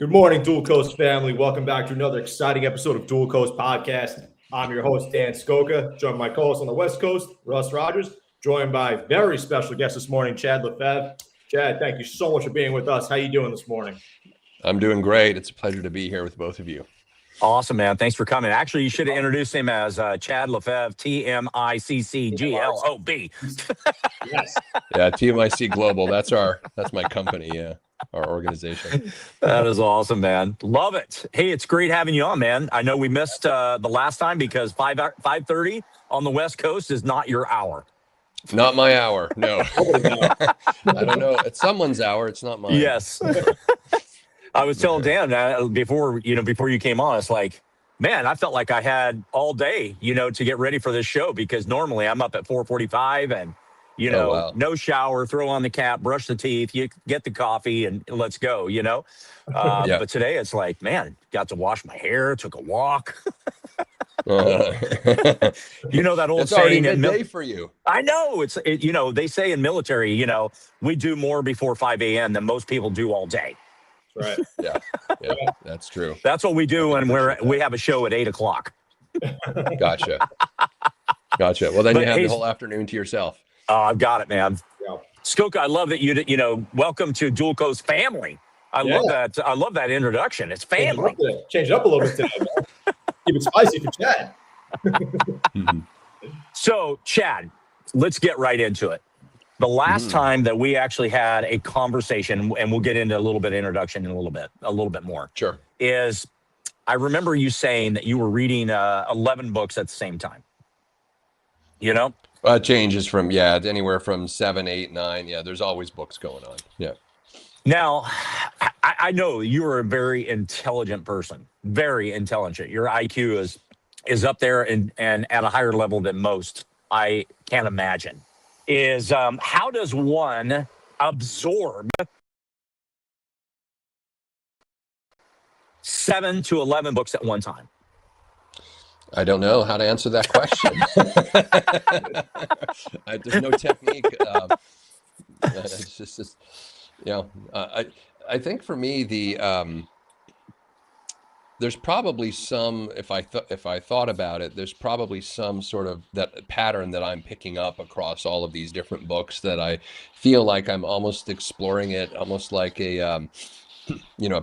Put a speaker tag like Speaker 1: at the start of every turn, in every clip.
Speaker 1: Good morning, Dual Coast family. Welcome back to another exciting episode of Dual Coast Podcast. I'm your host, Dan Skoka, joined by my co-host on the West Coast, Russ Rogers, joined by very special guest this morning, Chad Lefevre. Chad, thank you so much for being with us. How you doing this morning?
Speaker 2: I'm doing great. It's a pleasure to be here with both of you.
Speaker 3: Awesome, man. Thanks for coming. Actually, you should have introduced him as Chad Lefevre, TMICCGLOB.
Speaker 1: Yes.
Speaker 2: Yeah, TMIC Global. That's my company. Yeah, our organization.
Speaker 3: That is awesome, man. Love it. Hey, it's great having you on, man. I know we missed the last time because 5:30 on the West Coast is not your hour.
Speaker 2: Not my hour. No. I don't know. It's someone's hour. It's not mine.
Speaker 3: Yes. I was telling Dan before you came on, it's like, man, I felt like I had all day, to get ready for this show because normally I'm up at 4:45 and,
Speaker 2: wow.
Speaker 3: no shower, throw on the cap, brush the teeth, you get the coffee and let's go,
Speaker 2: Yeah.
Speaker 3: But today it's like, man, got to wash my hair, took a walk. That old
Speaker 2: it's already
Speaker 3: saying
Speaker 2: midday for you.
Speaker 3: I know they say in military, we do more before 5 a.m. than most people do all day.
Speaker 1: Right.
Speaker 2: Yeah, that's true.
Speaker 3: That's what we do when we have a show at 8 o'clock.
Speaker 2: Gotcha. Well, then you have the whole afternoon to yourself.
Speaker 3: I've got it, man.
Speaker 1: Yeah.
Speaker 3: Skoka, I love that welcome to Dual Coast family. I love that. I love that introduction. It's family.
Speaker 1: Change it up a little bit today, man. Keep it spicy for Chad.
Speaker 3: So, Chad, let's get right into it. The last time that we actually had a conversation, and we'll get into a little bit of introduction in a little bit more.
Speaker 2: Sure.
Speaker 3: Is I remember you saying that you were reading 11 books at the same time.
Speaker 2: Changes from anywhere from 7, 8, 9. Yeah, there's always books going on. Yeah.
Speaker 3: Now, I know you are a very intelligent person, very intelligent. Your IQ is up there and at a higher level than most. I can't imagine. Is how does one absorb 7 to 11 books at one time?
Speaker 2: I don't know how to answer that question. There's no technique. It's just I think for me there's probably some, if I thought about it, there's probably some sort of that pattern that I'm picking up across all of these different books that I feel like I'm almost exploring it, almost like a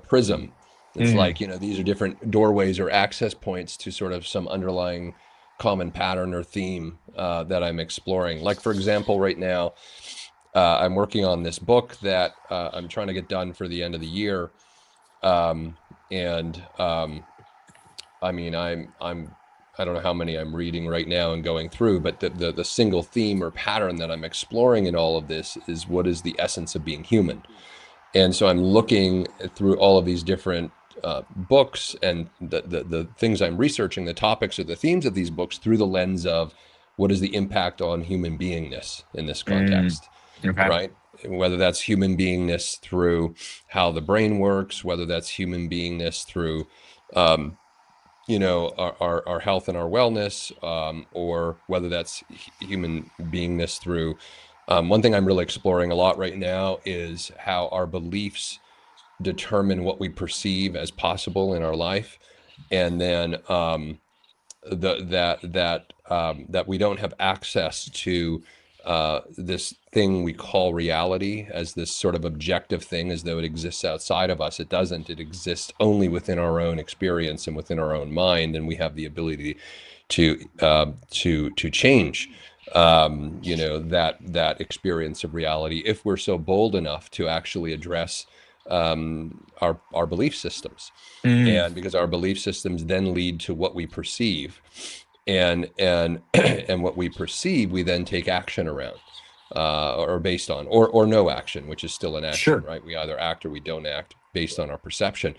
Speaker 2: prism. It's like, these are different doorways or access points to sort of some underlying common pattern or theme that I'm exploring. Like, for example, right now, I'm working on this book that I'm trying to get done for the end of the year. I don't know how many I'm reading right now and going through, but the single theme or pattern that I'm exploring in all of this is what is the essence of being human. And so I'm looking through all of these different books and the things I'm researching, the topics or the themes of these books through the lens of what is the impact on human beingness in this context, right? Whether that's human beingness through how the brain works, whether that's human beingness through, our health and our wellness, or whether that's human beingness through, one thing I'm really exploring a lot right now is how our beliefs determine what we perceive as possible in our life, and then that we don't have access to this thing we call reality as this sort of objective thing, as though it exists outside of us. It doesn't. It exists only within our own experience and within our own mind, and we have the ability to change that experience of reality if we're so bold enough to actually address our belief systems. And because our belief systems then lead to what we perceive, and what we perceive we then take action around, or based on, or no action, which is still an action. Sure. Right? We either act or we don't act based on our perception,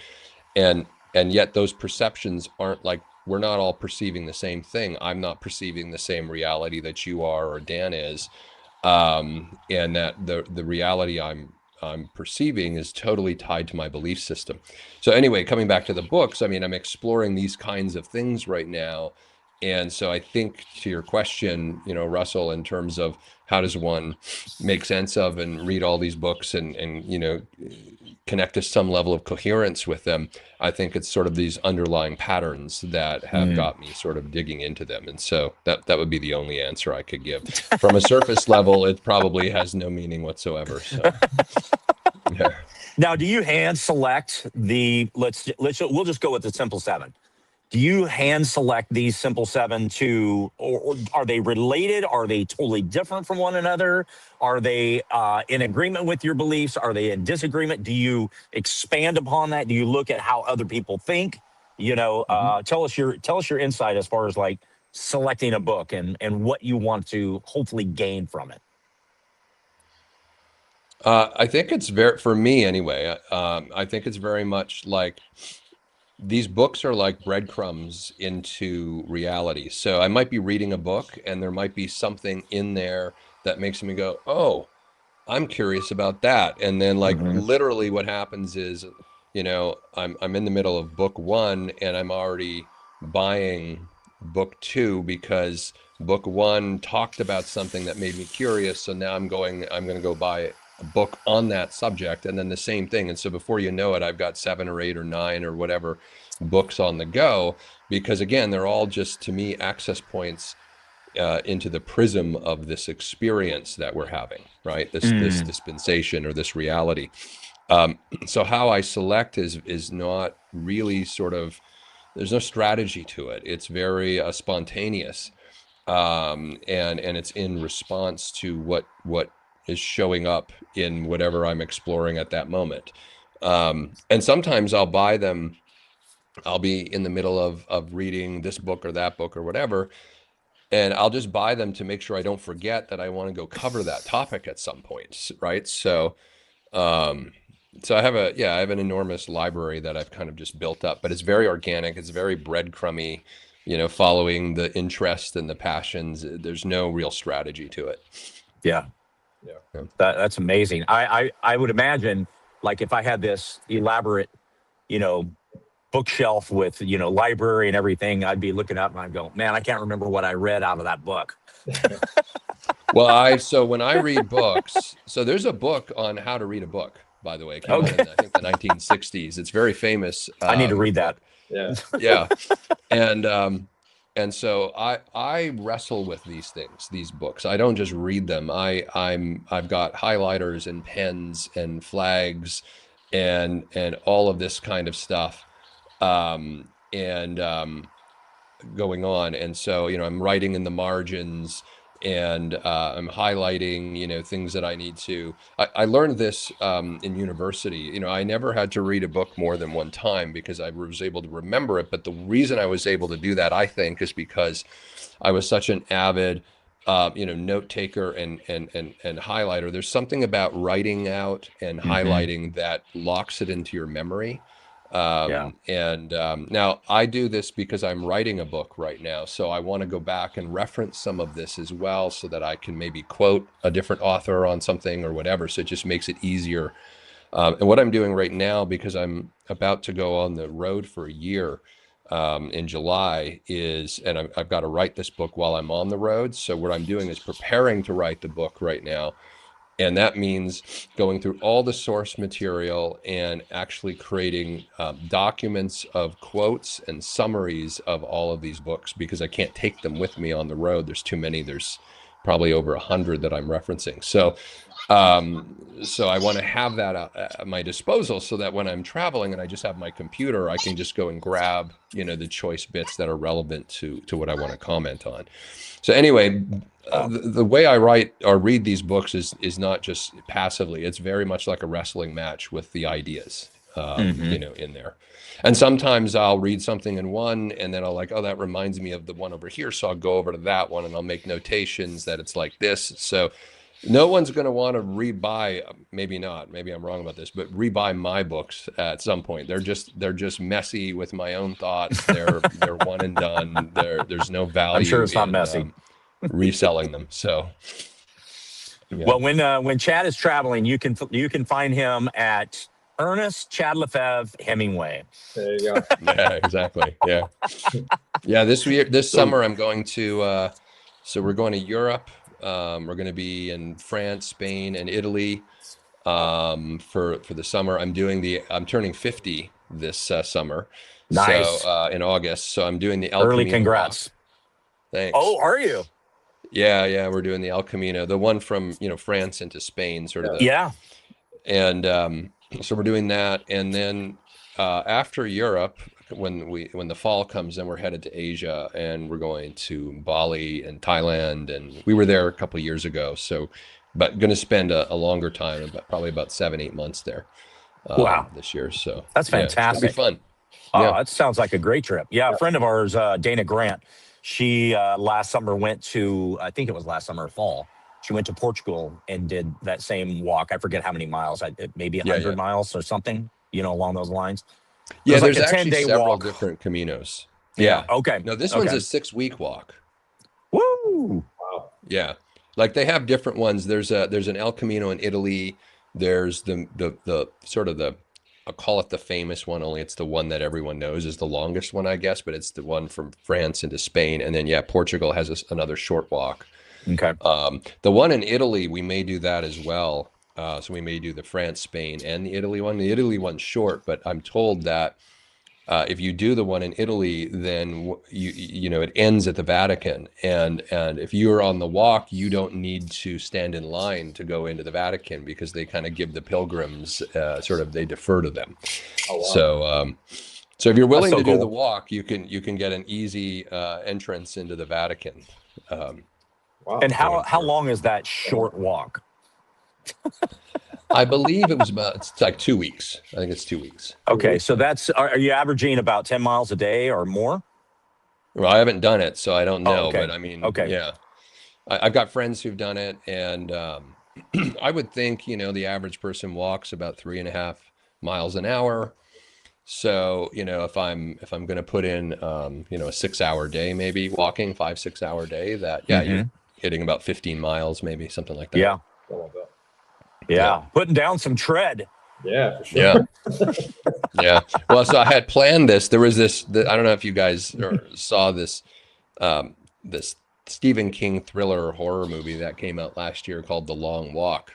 Speaker 2: and yet those perceptions aren't like, we're not all perceiving the same thing. I'm not perceiving the same reality that you are or Dan is, and that the reality I'm perceiving is totally tied to my belief system. So anyway, coming back to the books, I'm exploring these kinds of things right now And so I think to your question, Russell, in terms of how does one make sense of and read all these books and connect to some level of coherence with them, I think it's sort of these underlying patterns that have got me sort of digging into them. And so that would be the only answer I could give. From a surface level, it probably has no meaning whatsoever. So, yeah.
Speaker 3: Now, do you hand select we'll just go with the simple seven. Do you hand select these simple seven or are they related? Are they totally different from one another? Are they in agreement with your beliefs? Are they in disagreement? Do you expand upon that? Do you look at how other people think? Tell us your insight as far as like selecting a book and what you want to hopefully gain from it.
Speaker 2: I think it's for me anyway, I think it's very much like these books are like breadcrumbs into reality. So I might be reading a book and there might be something in there that makes me go, oh, I'm curious about that. And then like literally what happens is, I'm in the middle of book one and I'm already buying book two because book one talked about something that made me curious. So now I'm going to go buy a book on that subject, and then the same thing. And so before you know it, I've got 7 or 8 or 9 or whatever books on the go, because again, they're all just, to me, access points into the prism of this experience that we're having, right? This dispensation or this reality. So how I select is not really sort of, there's no strategy to it. It's very spontaneous, and it's in response to what is showing up in whatever I'm exploring at that moment. And sometimes I'll buy them. I'll be in the middle of reading this book or that book or whatever, and I'll just buy them to make sure I don't forget that I want to go cover that topic at some point, right? So, so I have an enormous library that I've kind of just built up, but it's very organic. It's very breadcrumby, following the interest and the passions. There's no real strategy to it.
Speaker 3: Yeah. That's amazing. I would imagine, like, if I had this elaborate, bookshelf with, library and everything, I'd be looking up and I'd go, man, I can't remember what I read out of that book.
Speaker 2: Well, so when I read books, so there's a book on how to read a book, by the way. It came out in, I think, the 1960s. It's very famous.
Speaker 3: I need to read that.
Speaker 1: Yeah.
Speaker 2: Yeah. And so I wrestle with these things, these books. I don't just read them. I've got highlighters and pens and flags and all of this kind of stuff. Going on. And so, I'm writing in the margins and I'm highlighting, things that I need to. I learned this in university. I never had to read a book more than one time because I was able to remember it. But the reason I was able to do that, I think, is because I was such an avid note taker and highlighter. There's something about writing out and highlighting that locks it into your memory. Now I do this because I'm writing a book right now. So I want to go back and reference some of this as well so that I can maybe quote a different author on something or whatever. So it just makes it easier. And what I'm doing right now, because I'm about to go on the road for a year in July, and I've got to write this book while I'm on the road. So what I'm doing is preparing to write the book right now. And that means going through all the source material and actually creating documents of quotes and summaries of all of these books, because I can't take them with me on the road. There's too many. There's probably over 100 that I'm referencing. So I want to have that at my disposal so that when I'm traveling and I just have my computer, I can just go and grab, the choice bits that are relevant to what I want to comment on. So anyway, the way I write or read these books is not just passively. It's very much like a wrestling match with the ideas, in there. And sometimes I'll read something in one and then I'll like, oh, that reminds me of the one over here. So I'll go over to that one and I'll make notations that it's like this. So no one's going to want to rebuy, maybe not, maybe I'm wrong about this, but rebuy my books at some point. They're just messy with my own thoughts. They're one and done. There's no value.
Speaker 3: I'm sure it's not messy.
Speaker 2: Reselling them. So, yeah.
Speaker 3: Well, when Chad is traveling, you can find him at Ernest Chad Lefevre Hemingway.
Speaker 1: There you go.
Speaker 2: Yeah, exactly. Yeah. Yeah, this
Speaker 3: So
Speaker 2: summer, I'm going to. So we're going to Europe. We're going to be in France, Spain, and Italy for the summer. I'm turning 50 this summer, so
Speaker 3: nice.
Speaker 2: in August. So I'm doing the El
Speaker 3: Early
Speaker 2: Camino walk.
Speaker 3: congrats.
Speaker 2: Thanks.
Speaker 3: Oh, are you?
Speaker 2: Yeah, we're doing the El Camino, the one from France into Spain, sort of the
Speaker 3: Yeah.
Speaker 2: and so we're doing that, and then after Europe, when the fall comes, then we're headed to Asia, and we're going to Bali and Thailand, and we were there a couple of years ago. So, but going to spend a longer time, probably about 7-8 months there
Speaker 3: Wow.
Speaker 2: this year. So
Speaker 3: That's
Speaker 2: yeah, it's gonna be
Speaker 3: fantastic.
Speaker 2: fun.
Speaker 3: Oh,
Speaker 2: Yeah,
Speaker 3: that sounds like a great trip. Yeah, a friend of ours, Dana Grant, she last summer went to, I think it was last summer or fall. She went to Portugal and did that same walk. I forget how many miles, maybe
Speaker 2: yeah.
Speaker 3: 100 miles or something, along those lines. It
Speaker 2: Yeah,
Speaker 3: was like
Speaker 2: there's
Speaker 3: a
Speaker 2: actually
Speaker 3: 10-day
Speaker 2: several
Speaker 3: walk.
Speaker 2: different Caminos.
Speaker 3: Yeah.
Speaker 2: Yeah.
Speaker 3: Okay.
Speaker 2: No, this one's
Speaker 3: Okay.
Speaker 2: a 6-week walk.
Speaker 3: Woo.
Speaker 1: Wow.
Speaker 2: Yeah. Like they have different ones. There's an El Camino in Italy. There's the sort of the I'll call it the famous one, only it's the one that everyone knows is the longest one, I guess, but it's the one from France into Spain. And then yeah, Portugal has another short walk.
Speaker 3: Okay.
Speaker 2: The one in Italy, we may do that as well. So we may do the France, Spain, and the Italy one. The Italy one's short, but I'm told that if you do the one in Italy, then it ends at the Vatican, and if you're on the walk, you don't need to stand in line to go into the Vatican because they kind of give the pilgrims they defer to them.
Speaker 1: Oh, wow.
Speaker 2: So if you're
Speaker 3: That's
Speaker 2: willing
Speaker 3: so
Speaker 2: to do the
Speaker 3: cool.
Speaker 2: walk, you can get an easy entrance into the Vatican.
Speaker 1: Wow.
Speaker 3: And how long is that short walk?
Speaker 2: I believe it's like 2 weeks. I think it's 2 weeks.
Speaker 3: Okay, so are you averaging about 10 miles a day or more?
Speaker 2: Well, I haven't done it, so I don't
Speaker 3: Oh,
Speaker 2: know,
Speaker 3: okay.
Speaker 2: but I mean,
Speaker 3: Okay.
Speaker 2: yeah. I've got friends who've done it, and I would think, the average person walks about 3.5 miles an hour. So, if I'm going to put in, a 6-hour day, maybe walking 5-6 hour day, that yeah, you're
Speaker 3: Hmm.
Speaker 2: hitting about 15 miles, maybe something like that.
Speaker 3: Yeah.
Speaker 1: Something like that.
Speaker 3: Yeah. Putting down some tread.
Speaker 1: Yeah, for sure.
Speaker 2: Yeah, yeah. Well, so I had planned this. There was I don't know if you guys saw this Stephen King thriller horror movie that came out last year called The Long Walk.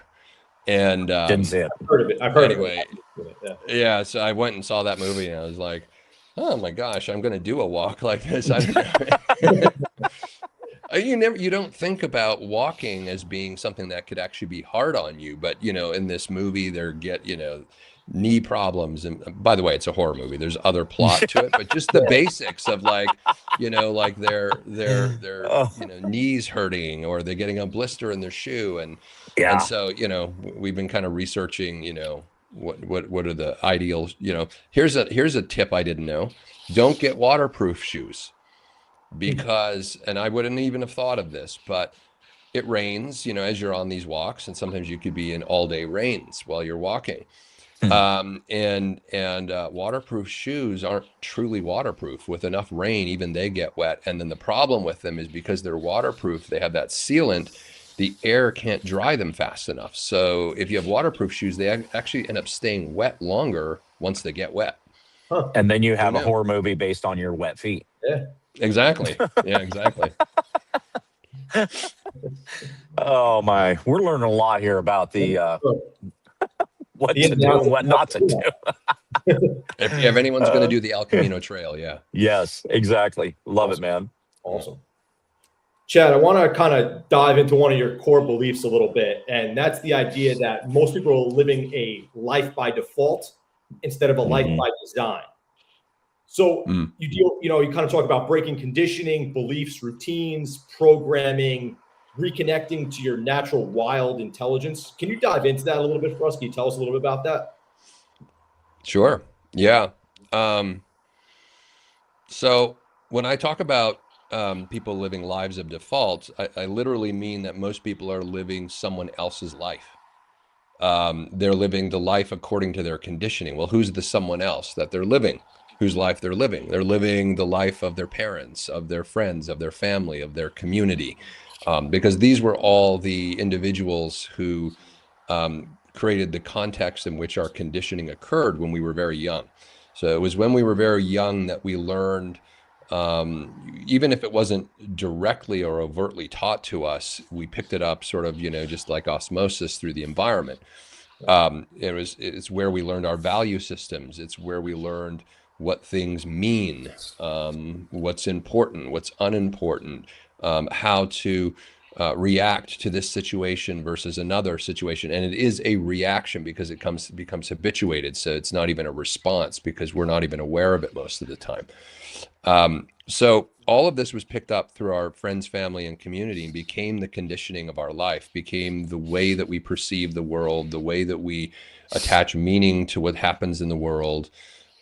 Speaker 2: And
Speaker 3: Didn't see it.
Speaker 1: I've heard of it. I've heard
Speaker 2: anyway,
Speaker 1: of it. Yeah.
Speaker 2: yeah, so I went and saw that movie, and I was like, oh my gosh, I'm going to do a walk like this. I don't know. You don't think about walking as being something that could actually be hard on you, but in this movie knee problems, and by the way, it's a horror movie. There's other plot to it, but just the basics of like their
Speaker 3: Oh,
Speaker 2: knees hurting, or they're getting a blister in their shoe, and
Speaker 3: yeah.
Speaker 2: so we've been kind of researching what are the ideal. Here's a tip I didn't know: don't get waterproof shoes. Because, and I wouldn't even have thought of this, but it rains, as you're on these walks, and sometimes you could be in all day rains while you're walking. And waterproof shoes aren't truly waterproof. With enough rain, even they get wet. And then the problem with them is because they're waterproof, they have that sealant, the air can't dry them fast enough. So if you have waterproof shoes, they actually end up staying wet longer once they get wet.
Speaker 1: Huh.
Speaker 3: And then you have a
Speaker 2: Yeah.
Speaker 3: horror movie based on your wet feet.
Speaker 1: Yeah.
Speaker 2: Exactly. Yeah, exactly.
Speaker 3: Oh my, we're learning a lot here about the what
Speaker 1: The
Speaker 3: to do and what not to do.
Speaker 2: If anyone's going to do the El Camino Trail, yeah.
Speaker 3: Yes, exactly. Love it, man.
Speaker 1: Awesome. Chad, I want to kind of dive into one of your core beliefs a little bit, and that's the idea that most people are living a life by default instead of a life by design. So you kind of talk about breaking conditioning, beliefs, routines, programming, reconnecting to your natural wild intelligence. Can you dive into that a little bit for us? Can you tell us a little bit about that?
Speaker 2: Sure. Yeah. So when I talk about people living lives of default, I literally mean that most people are living someone else's life. They're living the life according to their conditioning. Well, who's the someone else that they're living? Whose life they're living? They're living the life of their parents, of their friends, of their family, of their community, because these were all the individuals who created the context in which our conditioning occurred when we were very young. So it was when we were very young that we learned even if it wasn't directly or overtly taught to us, we picked it up sort of, just like osmosis through the environment. It's where we learned our value systems. It's where we learned what things mean, what's important, what's unimportant, how to react to this situation versus another situation. And it is a reaction because it becomes habituated. So it's not even a response because we're not even aware of it most of the time. So all of this was picked up through our friends, family, and community and became the conditioning of our life, became the way that we perceive the world, the way that we attach meaning to what happens in the world.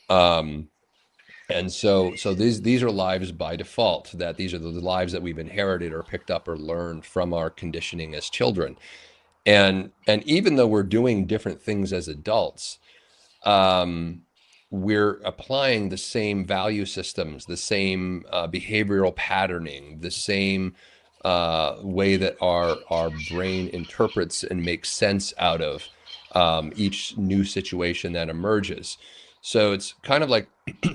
Speaker 2: And so these are lives by default, that these are the lives that we've inherited or picked up or learned from our conditioning as children. And even though we're doing different things as adults, we're applying the same value systems, the same behavioral patterning, the same way that our brain interprets and makes sense out of each new situation that emerges. So it's kind of like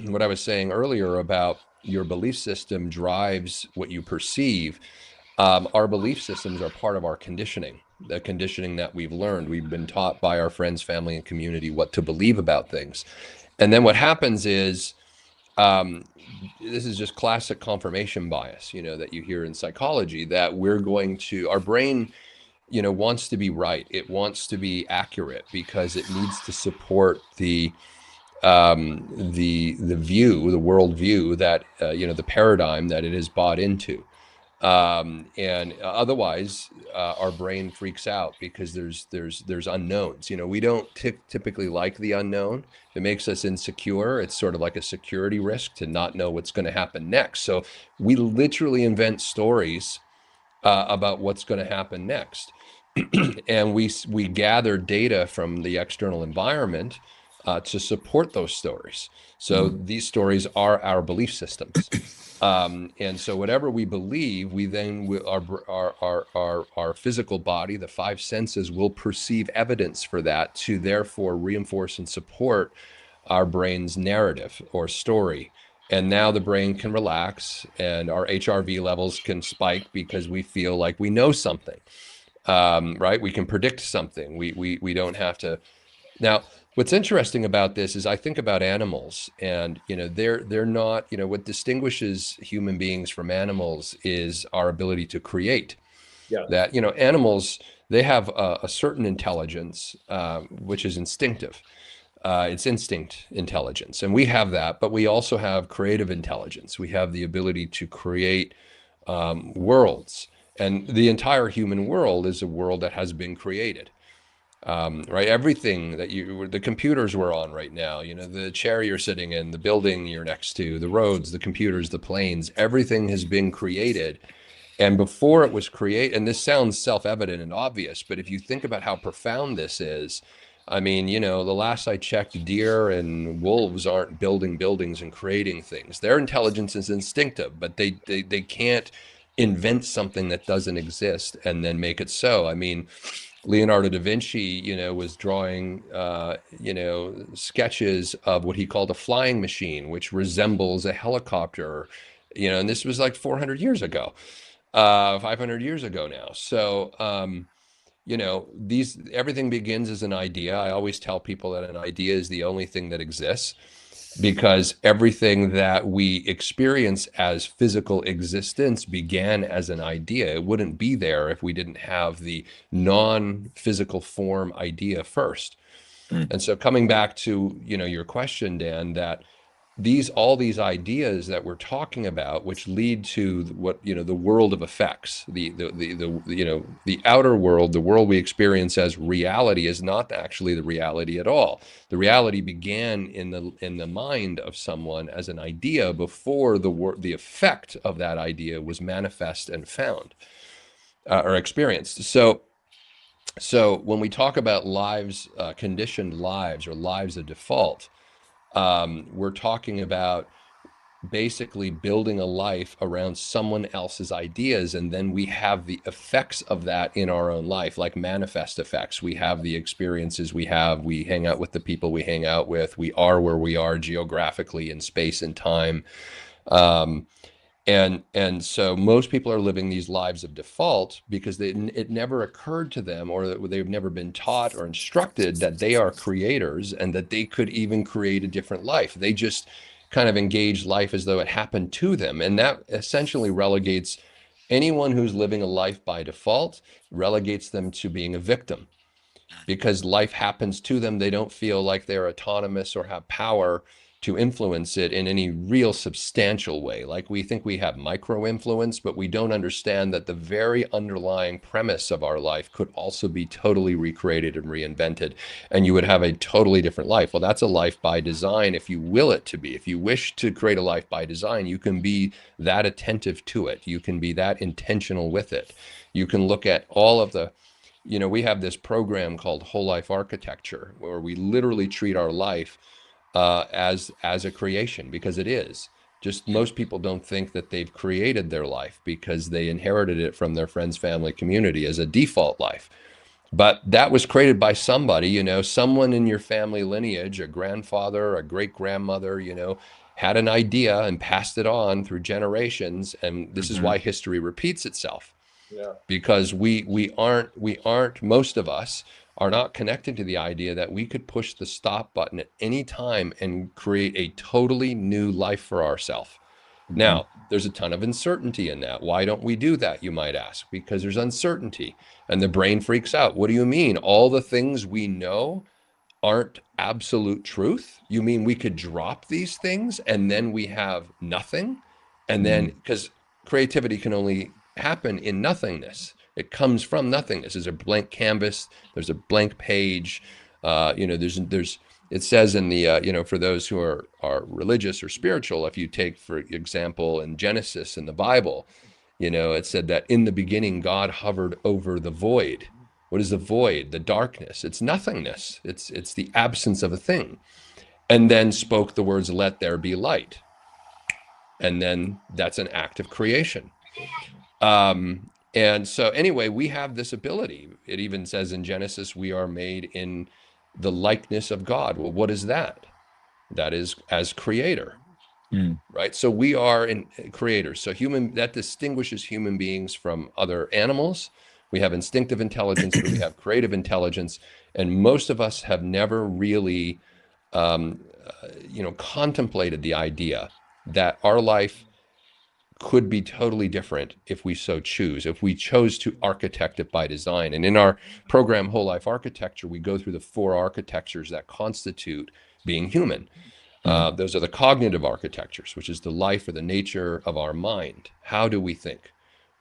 Speaker 2: what I was saying earlier about your belief system drives what you perceive. Our belief systems are part of our conditioning, the conditioning that we've learned. We've been taught by our friends, family, and community what to believe about things. And then what happens is, this is just classic confirmation bias, that you hear in psychology, that our brain, wants to be right. It wants to be accurate because it needs to support the view, the worldview that, the paradigm that it is bought into. And otherwise, our brain freaks out because there's unknowns. We don't typically like the unknown. It makes us insecure. It's sort of like a security risk to not know what's going to happen next. So we literally invent stories about what's going to happen next, and we gather data from the external environment to support those stories. So these stories are our belief systems. And so whatever we believe, we then our physical body, the five senses, will perceive evidence for that to therefore reinforce and support our brain's narrative or story. And now the brain can relax and our HRV levels can spike because we feel like we know something, right? We can predict something. We don't have to. Now, what's interesting about this is I think about animals, and they're not, what distinguishes human beings from animals is our ability to create.
Speaker 1: Yeah.
Speaker 2: That animals, they have a certain intelligence, which is instinctive. It's instinct intelligence, and we have that, but we also have creative intelligence. We have the ability to create worlds, and the entire human world is a world that has been created. Right, everything that the computers we're on right now, the chair you're sitting in, the building you're next to, the roads, the computers, the planes, everything has been created. And before it was created, and this sounds self-evident and obvious, but if you think about how profound this is, I mean, the last I checked, deer and wolves aren't building buildings and creating things. Their intelligence is instinctive, but they can't invent something that doesn't exist and then make it so. I mean, Leonardo da Vinci, was drawing, sketches of what he called a flying machine, which resembles a helicopter, and this was like 400 years ago, 500 years ago now. So, everything begins as an idea. I always tell people that an idea is the only thing that exists, because everything that we experience as physical existence began as an idea. It wouldn't be there if we didn't have the non-physical form idea first. And so coming back to, your question, Dan, that all these ideas that we're talking about, which lead to what, the world of effects, the outer world, the world we experience as reality, is not actually the reality at all. The reality began in the mind of someone as an idea before the effect of that idea was manifest and found or experienced. So when we talk about lives, conditioned lives or lives of default, we're talking about basically building a life around someone else's ideas, and then we have the effects of that in our own life, like manifest effects. We have the experiences we have, we hang out with the people we hang out with, we are where we are geographically in space and time. Um, and so most people are living these lives of default because it never occurred to them, or that they've never been taught or instructed that they are creators and that they could even create a different life. They just kind of engage life as though it happened to them. And that essentially relegates anyone who's living a life by default, relegates them to being a victim because life happens to them. They don't feel like they're autonomous or have power to influence it in any real substantial way. Like we think we have micro influence, but we don't understand that the very underlying premise of our life could also be totally recreated and reinvented, and you would have a totally different life. Well, that's a life by design if you will it to be. If you wish to create a life by design, you can be that attentive to it. You can be that intentional with it. You can look at all of the we have this program called Whole Life Architecture, where we literally treat our life as a creation, because it is. Just most people don't think that they've created their life because they inherited it from their friends, family, community as a default life. But that was created by somebody, someone in your family lineage, a grandfather, a great grandmother, had an idea and passed it on through generations. And this is why history repeats itself.
Speaker 1: Yeah.
Speaker 2: Because we aren't most of us are not connected to the idea that we could push the stop button at any time and create a totally new life for ourselves. Now, there's a ton of uncertainty in that. Why don't we do that, you might ask? Because there's uncertainty and the brain freaks out. What do you mean? All the things we know aren't absolute truth? You mean we could drop these things and then we have nothing? And then, because creativity can only happen in nothingness. It comes from nothingness. There's a blank canvas. There's a blank page. There's. It says in the for those who are religious or spiritual, if you take for example in Genesis in the Bible, it said that in the beginning God hovered over the void. What is the void? The darkness. It's nothingness. It's the absence of a thing, and then spoke the words, "Let there be light." And then that's an act of creation. And so anyway, we have this ability. It even says in Genesis, we are made in the likeness of God. Well, what is that? That is as creator, right? So we are in creators. So that distinguishes human beings from other animals. We have instinctive intelligence, but we have creative intelligence. And most of us have never really, contemplated the idea that our life could be totally different if we so choose, if we chose to architect it by design. And in our program, Whole Life Architecture, we go through the 4 architectures that constitute being human. Those are the cognitive architectures, which is the life or the nature of our mind. How do we think?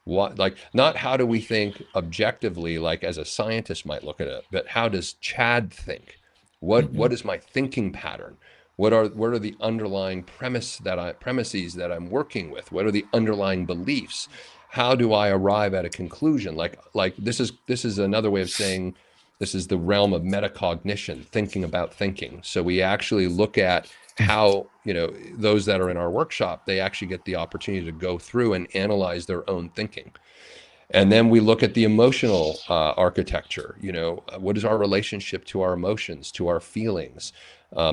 Speaker 2: Not how do we think objectively, like as a scientist might look at it, but how does Chad think? What is my thinking pattern? What are the underlying premises that I'm working with? What are the underlying beliefs? How do I arrive at a conclusion? Like this is another way of saying this is the realm of metacognition, thinking about thinking. So we actually look at how, those that are in our workshop, they actually get the opportunity to go through and analyze their own thinking. And then we look at the emotional architecture. What is our relationship to our emotions, to our feelings?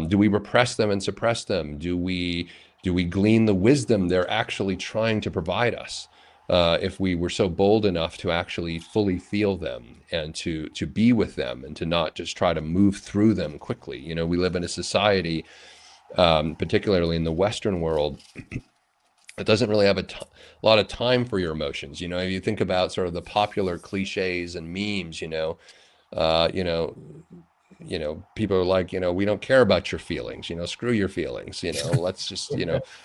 Speaker 2: Do we repress them and suppress them? Do we glean the wisdom they're actually trying to provide us? If we were so bold enough to actually fully feel them and to be with them and to not just try to move through them quickly. We live in a society, particularly in the Western world, it doesn't really have a lot of time for your emotions. If you think about sort of the popular cliches and memes, people are like, we don't care about your feelings, screw your feelings, let's just,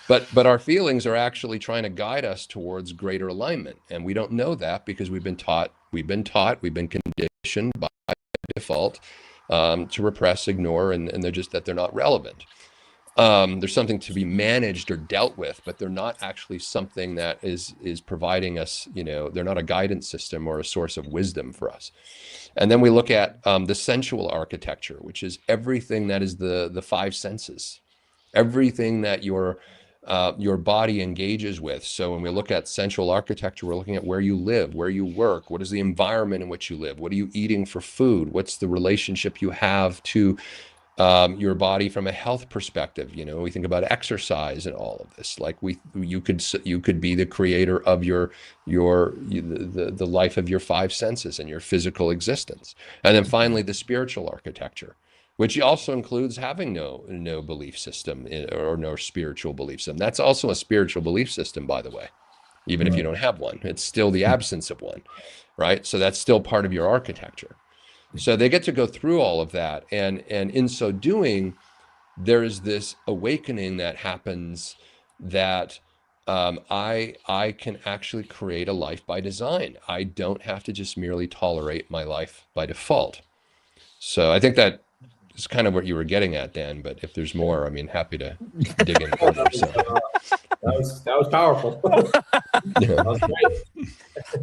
Speaker 2: but our feelings are actually trying to guide us towards greater alignment. And we don't know that because we've been conditioned by default to repress, ignore, and they're not relevant. There's something to be managed or dealt with, but they're not actually something that is providing us, they're not a guidance system or a source of wisdom for us. And then we look at the sensual architecture, which is everything that is the 5 senses, everything that your body engages with. So when we look at sensual architecture, we're looking at where you live, where you work, what is the environment in which you live, what are you eating for food, what's the relationship you have to your body from a health perspective. You know, we think about exercise and all of this. Like you could be the creator of the life of your five senses and your physical existence. And then finally, the spiritual architecture, which also includes having no belief system or no spiritual belief system. That's also a spiritual belief system, by the way. Even if you don't have one, it's still the absence of one, right? So that's still part of your architecture. So they get to go through all of that, and in so doing, there is this awakening that happens that I can actually create a life by design. I don't have to just merely tolerate my life by default. So I think that is kind of what you were getting at, Dan. But if there's more, I mean, happy to dig in further. So
Speaker 1: that was powerful. That was great.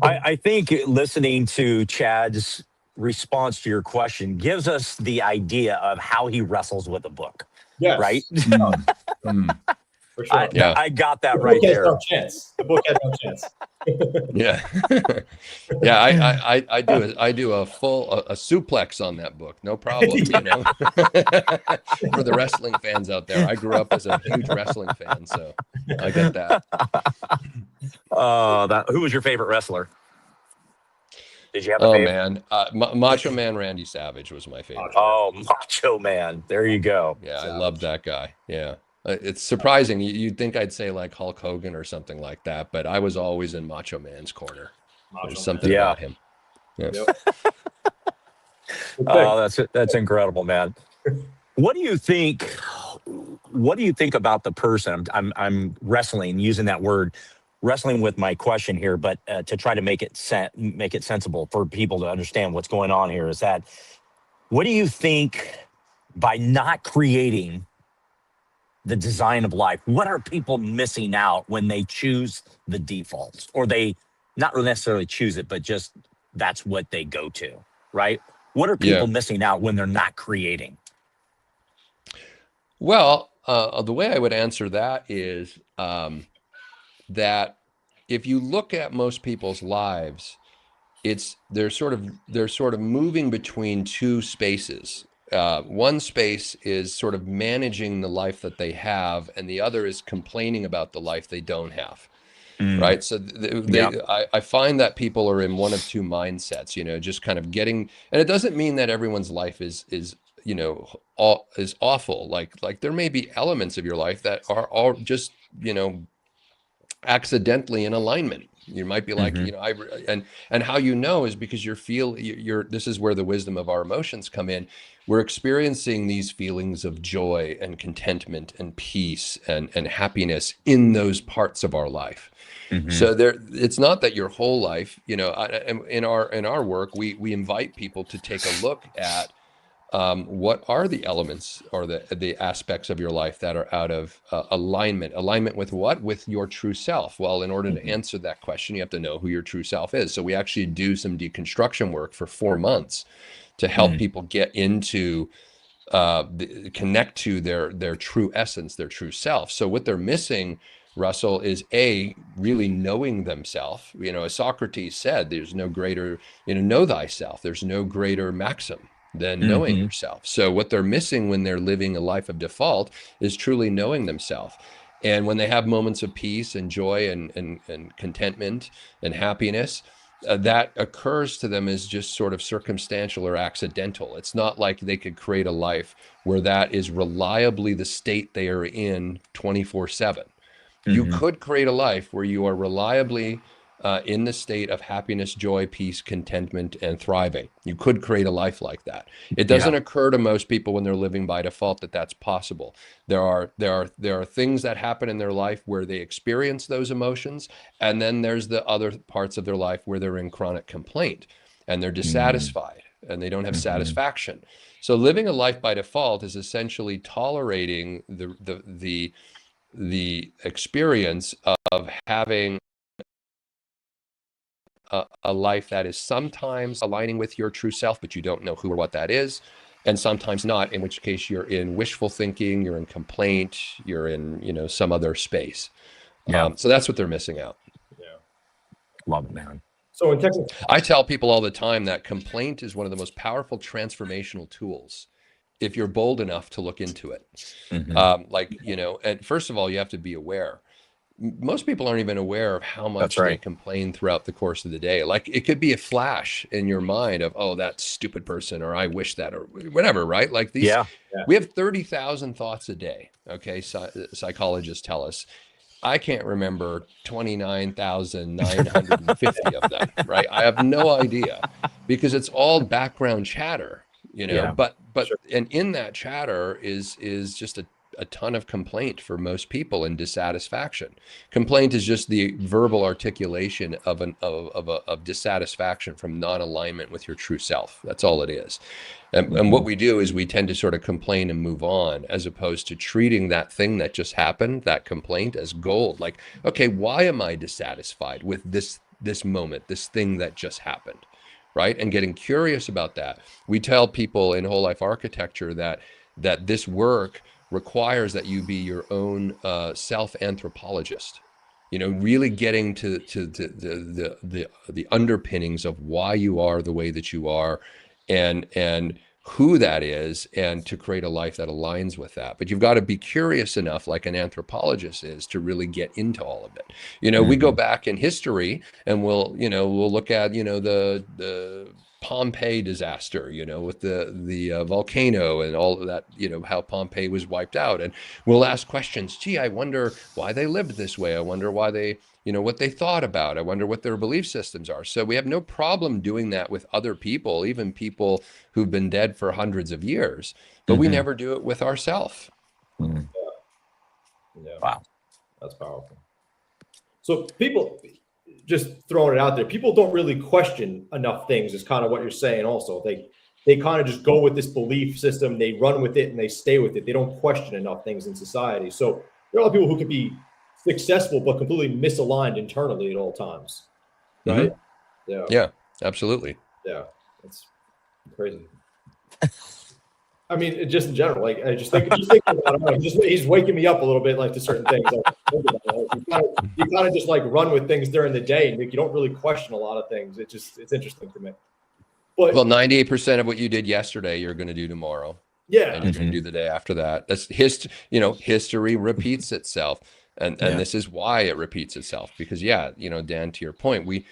Speaker 3: I think listening to Chad's response to your question gives us the idea of how he wrestles with a book.
Speaker 1: Yes.
Speaker 3: Right?
Speaker 1: For sure.
Speaker 3: I got that right there.
Speaker 1: No chance. The book has no chance.
Speaker 2: Yeah. Yeah, I do a full suplex on that book, no problem. You know, for the wrestling fans out there, I grew up as a huge wrestling fan, so I get that.
Speaker 3: Who was your favorite wrestler? Did you have a favorite?
Speaker 2: Man, Macho Man Randy Savage was my favorite.
Speaker 3: Oh, Macho Man, there you go.
Speaker 2: Yeah, I love that guy. Yeah. It's surprising. You'd think I'd say like Hulk Hogan or something like that, but I was always in Macho Man's corner. There's something about him. Yeah.
Speaker 3: Oh, that's incredible, man. What do you think? What do you think about the person? I'm wrestling, using that word, wrestling with my question here, but to try to make it sensible for people to understand what's going on here is that, what do you think by not creating the design of life, what are people missing out when they choose the defaults, or they not necessarily choose it, but just that's what they go to, right? What are people missing out when they're not creating?
Speaker 2: Well, the way I would answer that is that if you look at most people's lives, they're sort of moving between two spaces. One space is sort of managing the life that they have, and the other is complaining about the life they don't have. Right. So I find that people are in one of two mindsets, you know, just kind of getting, and it doesn't mean that everyone's life is you know, is awful. Like there may be elements of your life that are all just, you know, accidentally in alignment. You might be like, you know, and how you know is because this is where the wisdom of our emotions come in. We're experiencing these feelings of joy and contentment and peace and happiness in those parts of our life. So it's not that your whole life, you know, in our work, we invite people to take a look at what are the elements or the aspects of your life that are out of alignment. Alignment with what? With your true self. Well, in order to answer that question, you have to know who your true self is. So we actually do some deconstruction work for 4 months to help people get into connect to their true essence, their true self. So what they're missing, Russell, is really knowing themselves. You know, as Socrates said, there's no greater, you know thyself. There's no greater maxim than knowing yourself. So what they're missing when they're living a life of default is truly knowing themselves. And when they have moments of peace and joy and contentment and happiness, that occurs to them as just sort of circumstantial or accidental. It's not like they could create a life where that is reliably the state they are in 24/7. You could create a life where you are reliably in the state of happiness, joy, peace, contentment, and thriving. You could create a life like that. It doesn't occur to most people when they're living by default that that's possible. There are things that happen in their life where they experience those emotions, and then there's the other parts of their life where they're in chronic complaint and they're dissatisfied and they don't have satisfaction. So living a life by default is essentially tolerating the experience of having a life that is sometimes aligning with your true self, but you don't know who or what that is, and sometimes not, in which case you're in wishful thinking, you're in complaint, you're in, you know, some other space. So that's what they're missing out.
Speaker 3: Love it, man.
Speaker 1: So in Texas,
Speaker 2: I tell people all the time that complaint is one of the most powerful transformational tools if you're bold enough to look into it. Like, and first of all, you have to be aware. Most people aren't even aware of how much they complain throughout the course of the day. Like, it could be a flash in your mind of, oh, that stupid person, or I wish that, or whatever, right? Like these, we have 30,000 thoughts a day. Okay. Psychologists tell us. I can't remember 29,950 of them, right? I have no idea, because it's all background chatter, but and in that chatter is just a ton of complaint for most people, and dissatisfaction. Complaint is just the verbal articulation of dissatisfaction from non-alignment with your true self. That's all it is. And what we do is we tend to sort of complain and move on, as opposed to treating that thing that just happened, that complaint, as gold. Like, okay, why am I dissatisfied with this moment, this thing that just happened, right? And getting curious about that. We tell people in whole life architecture that this work requires that you be your own self-anthropologist. Really getting to the underpinnings of why you are the way that you are, and who that is, and to create a life that aligns with that. But you've got to be curious enough, like an anthropologist is, to really get into all of it. We go back in history, and we'll look at the Pompeii disaster, with the volcano and all of that, how Pompeii was wiped out. And we'll ask questions. Gee, I wonder why they lived this way. I wonder why they, what they thought about. I wonder what their belief systems are. So we have no problem doing that with other people, even people who've been dead for hundreds of years, but we never do it with ourselves.
Speaker 1: Yeah.
Speaker 3: Wow.
Speaker 1: That's powerful. So people, just throwing it out there, people don't really question enough things, is kind of what you're saying. Also, they kind of just go with this belief system, they run with it, and they stay with it. They don't question enough things in society. So there are a lot of people who could be successful but completely misaligned internally at all times, right?
Speaker 2: Yeah, absolutely.
Speaker 1: Yeah, that's crazy. I mean, just in general, like, I just think about it, he's waking me up a little bit, like, to certain things. Like, you kind of just like run with things during the day, and you don't really question a lot of things. It's interesting to me. But
Speaker 2: 98% of what you did yesterday, you're going to do tomorrow.
Speaker 1: Yeah,
Speaker 2: and you're going to do the day after that. That's history repeats itself, and this is why it repeats itself. Because Dan, to your point, we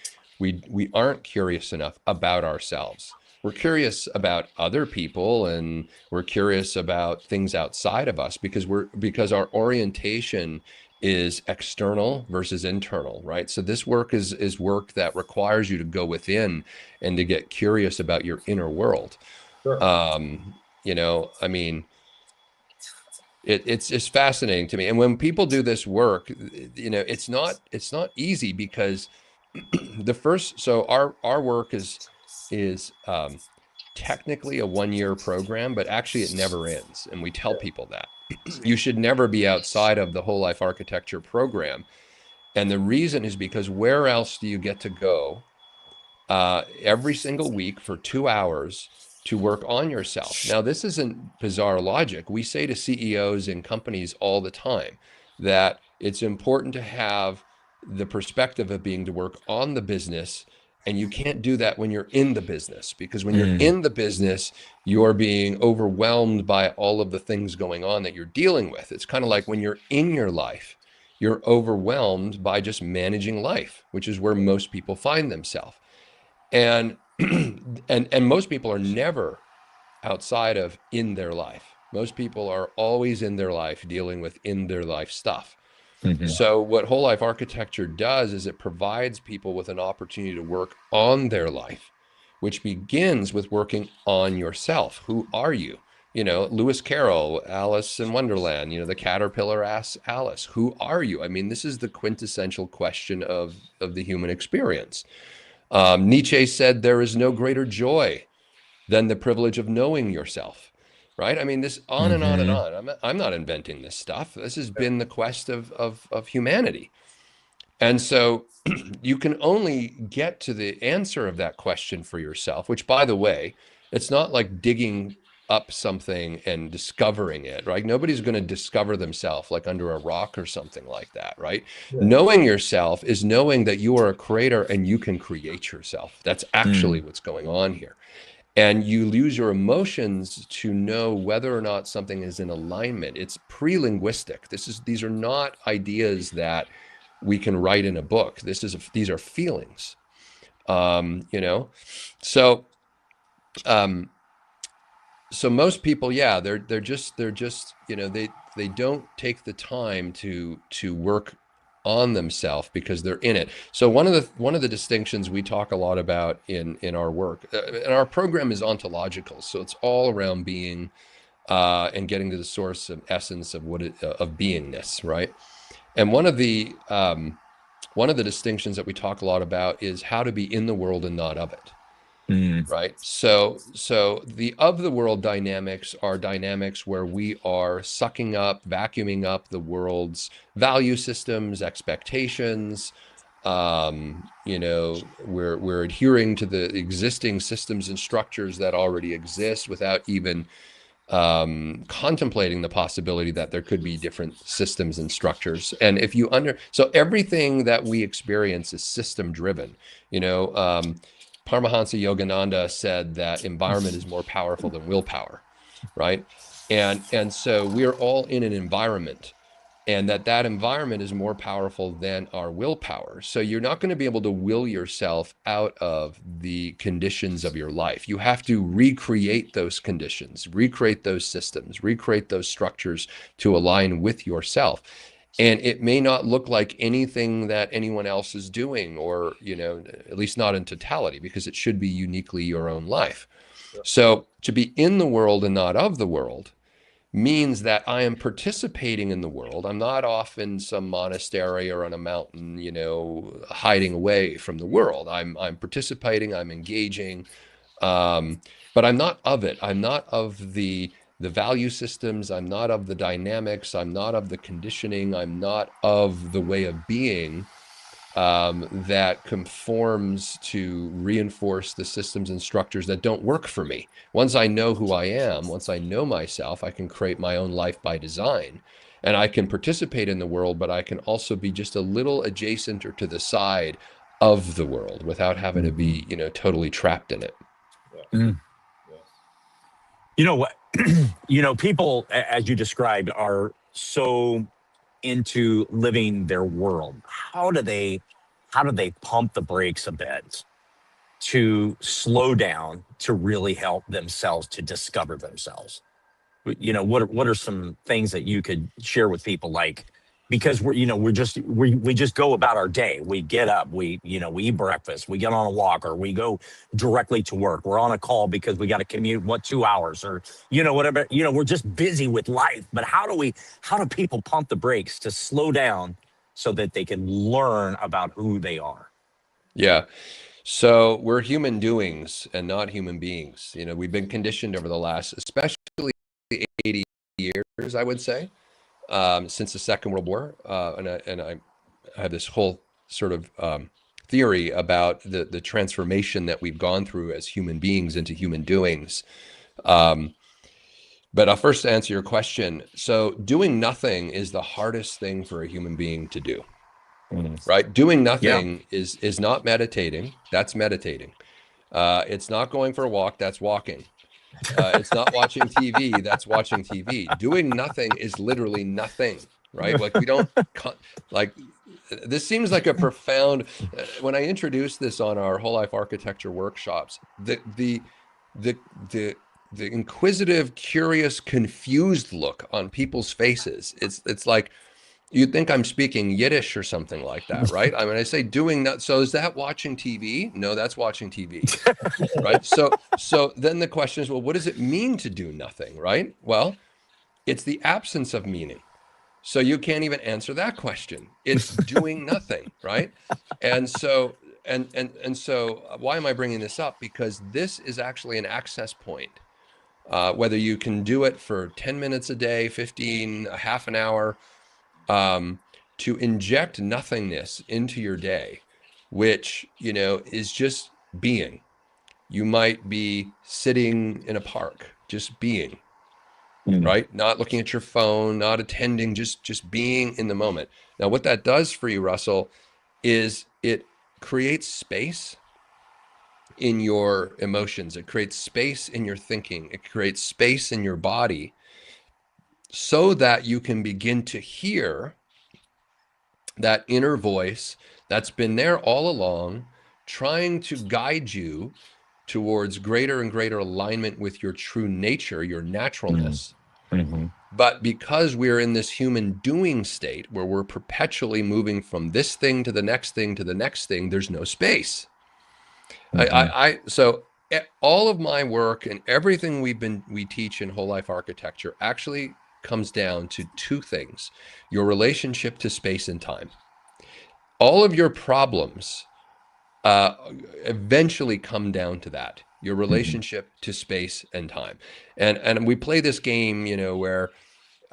Speaker 2: aren't curious enough about ourselves. We're curious about other people, and we're curious about things outside of us, because our orientation is external versus internal, right? So this work is work that requires you to go within and to get curious about your inner world.
Speaker 1: Sure.
Speaker 2: I mean, it's fascinating to me. And when people do this work, it's not easy, because our work is technically a 1-year program, but actually it never ends. And we tell people that you should never be outside of the whole life architecture program. And the reason is because where else do you get to go every single week for 2 hours to work on yourself? Now, this isn't bizarre logic. We say to CEOs in companies all the time that it's important to have the perspective of being to work on the business. And you can't do that when you're in the business, because when you're in the business, you're being overwhelmed by all of the things going on that you're dealing with. It's kind of like when you're in your life, you're overwhelmed by just managing life, which is where most people find themselves. And most people are never outside of in their life. Most people are always in their life dealing with in their life stuff. So what whole life architecture does is it provides people with an opportunity to work on their life, which begins with working on yourself. Who are you? Lewis Carroll, Alice in Wonderland, the caterpillar asks Alice, who are you? I mean, this is the quintessential question of the human experience. Nietzsche said there is no greater joy than the privilege of knowing yourself. Right? I mean, this on and on and on. I'm not inventing this stuff. This has been the quest of humanity. And so you can only get to the answer of that question for yourself, which, by the way, it's not like digging up something and discovering it, right? Nobody's going to discover themselves like under a rock or something like that, right? Yeah. Knowing yourself is knowing that you are a creator and you can create yourself. That's actually what's going on here. And you use your emotions to know whether or not something is in alignment. It's pre-linguistic. These are not ideas that we can write in a book. These are feelings. You know, so um, so most people, yeah, they're just you know, they don't take the time to work on themselves because they're in it. So one of the distinctions we talk a lot about in our work, and our program is ontological, so it's all around being and getting to the source of essence of of beingness, right? And one of the distinctions that we talk a lot about is how to be in the world and not of it.
Speaker 3: Mm.
Speaker 2: Right. So the of the world dynamics are dynamics where we are sucking up, vacuuming up the world's value systems, expectations. You know, we're adhering to the existing systems and structures that already exist without even contemplating the possibility that there could be different systems and structures. And if you so everything that we experience is system driven. You know, Paramahansa Yogananda said that environment is more powerful than willpower, right? And so we're all in an environment, and that environment is more powerful than our willpower. So you're not going to be able to will yourself out of the conditions of your life. You have to recreate those conditions, recreate those systems, recreate those structures to align with yourself. And it may not look like anything that anyone else is doing, or, you know, at least not in totality, because it should be uniquely your own life. So to be in the world and not of the world means that I am participating in the world. I'm not off in some monastery or on a mountain, you know, hiding away from the world. I'm participating, I'm engaging, but I'm not of it. I'm not of the value systems. I'm not of the dynamics. I'm not of the conditioning. I'm not of the way of being that conforms to reinforce the systems and structures that don't work for me. Once I know who I am, once I know myself, I can create my own life by design. And I can participate in the world, but I can also be just a little adjacent or to the side of the world without having to be, you know, totally trapped in it.
Speaker 3: Mm. You know what? You know, people, as you described, are so into living their world. How do they pump the brakes a bit to slow down to really help themselves to discover themselves? You know, what are some things that you could share with people, like, because we just go about our day. We get up, we eat breakfast, we get on a walk, or we go directly to work. We're on a call because we got to commute 2 hours, or whatever. We're just busy with life. But how do people pump the brakes to slow down so that they can learn about who they are?
Speaker 2: Yeah. So we're human doings and not human beings. You know, we've been conditioned over the last, especially 80 years, I would say, since the Second World War. And I have this whole sort of theory about the transformation that we've gone through as human beings into human doings. But I'll first answer your question. So doing nothing is the hardest thing for a human being to do, right? Doing
Speaker 3: Yeah.
Speaker 2: nothing is not meditating. That's meditating. It's not going for a walk. That's walking. It's not watching TV. That's watching TV. Doing nothing is literally nothing, right? Like we don't like. This seems like a profound. When I introduced this on our whole life architecture workshops, the the inquisitive, curious, confused look on people's faces. It's like you'd think I'm speaking Yiddish or something like that, right? I mean, I say doing that. So is that watching TV? No, that's watching TV, right? So then the question is, well, what does it mean to do nothing, right? Well, it's the absence of meaning. So you can't even answer that question. It's doing nothing, right? And so so why am I bringing this up? Because this is actually an access point. Whether you can do it for 10 minutes a day, 15, a half an hour, to inject nothingness into your day, which, is just being. You might be sitting in a park, just being, right? Not looking at your phone, not attending, just being in the moment. Now, what that does for you, Russell, is it creates space. in your emotions. It creates space in your thinking. It creates space in your body so that you can begin to hear that inner voice that's been there all along, trying to guide you towards greater and greater alignment with your true nature, your naturalness.
Speaker 3: Mm-hmm.
Speaker 2: But because we're in this human doing state where we're perpetually moving from this thing to the next thing to the next thing, there's no space. So all of my work and everything we teach in whole life architecture actually comes down to two things: your relationship to space and time. All of your problems eventually come down to that, your relationship to space and time. And we play this game, where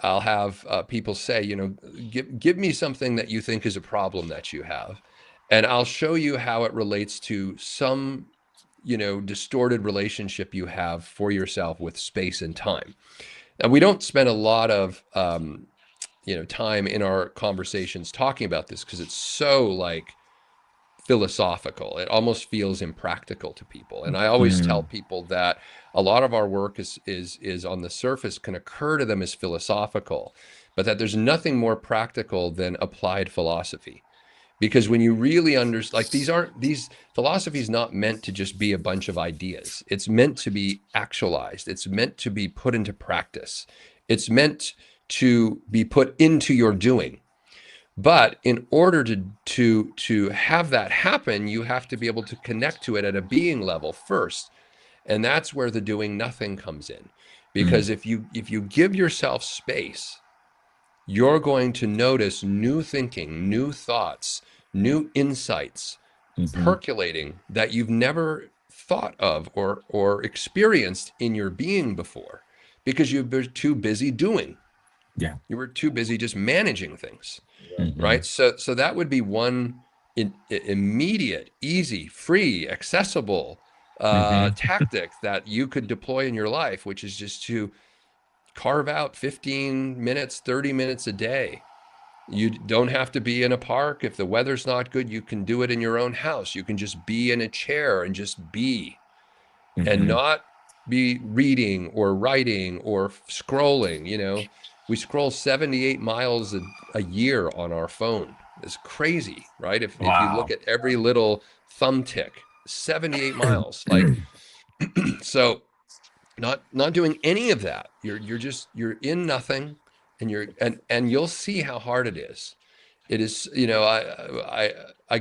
Speaker 2: I'll have people say, give me something that you think is a problem that you have, and I'll show you how it relates to some, distorted relationship you have for yourself with space and time. And we don't spend a lot of, time in our conversations talking about this because it's so like philosophical. It almost feels impractical to people. And I always tell people that a lot of our work is on the surface can occur to them as philosophical, but that there's nothing more practical than applied philosophy. Because when you really understand, like these philosophies not meant to just be a bunch of ideas. It's meant to be actualized. It's meant to be put into practice. It's meant to be put into your doing. But in order to have that happen, you have to be able to connect to it at a being level first. And that's where the doing nothing comes in. Because if you give yourself space, you're going to notice new thinking, new thoughts, new insights percolating that you've never thought of or experienced in your being before, because you've been too busy doing.
Speaker 3: Yeah.
Speaker 2: You were too busy just managing things. Right. So that would be one immediate, easy, free, accessible tactic that you could deploy in your life, which is just to carve out 15 minutes, 30 minutes a day. You don't have to be in a park. If the weather's not good, you can do it in your own house. You can just be in a chair and just be, and not be reading or writing or scrolling. We scroll 78 miles a year on our phone. It's crazy, right? If you look at every little thumb tick, 78 miles, like, so not doing any of that. You're in nothing, and you'll see how hard it is. It is, I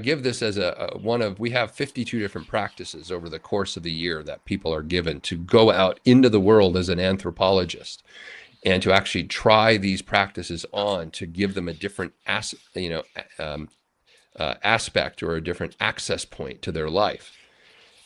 Speaker 2: give this as we have 52 different practices over the course of the year that people are given to go out into the world as an anthropologist and to actually try these practices on, to give them a different aspect or a different access point to their life.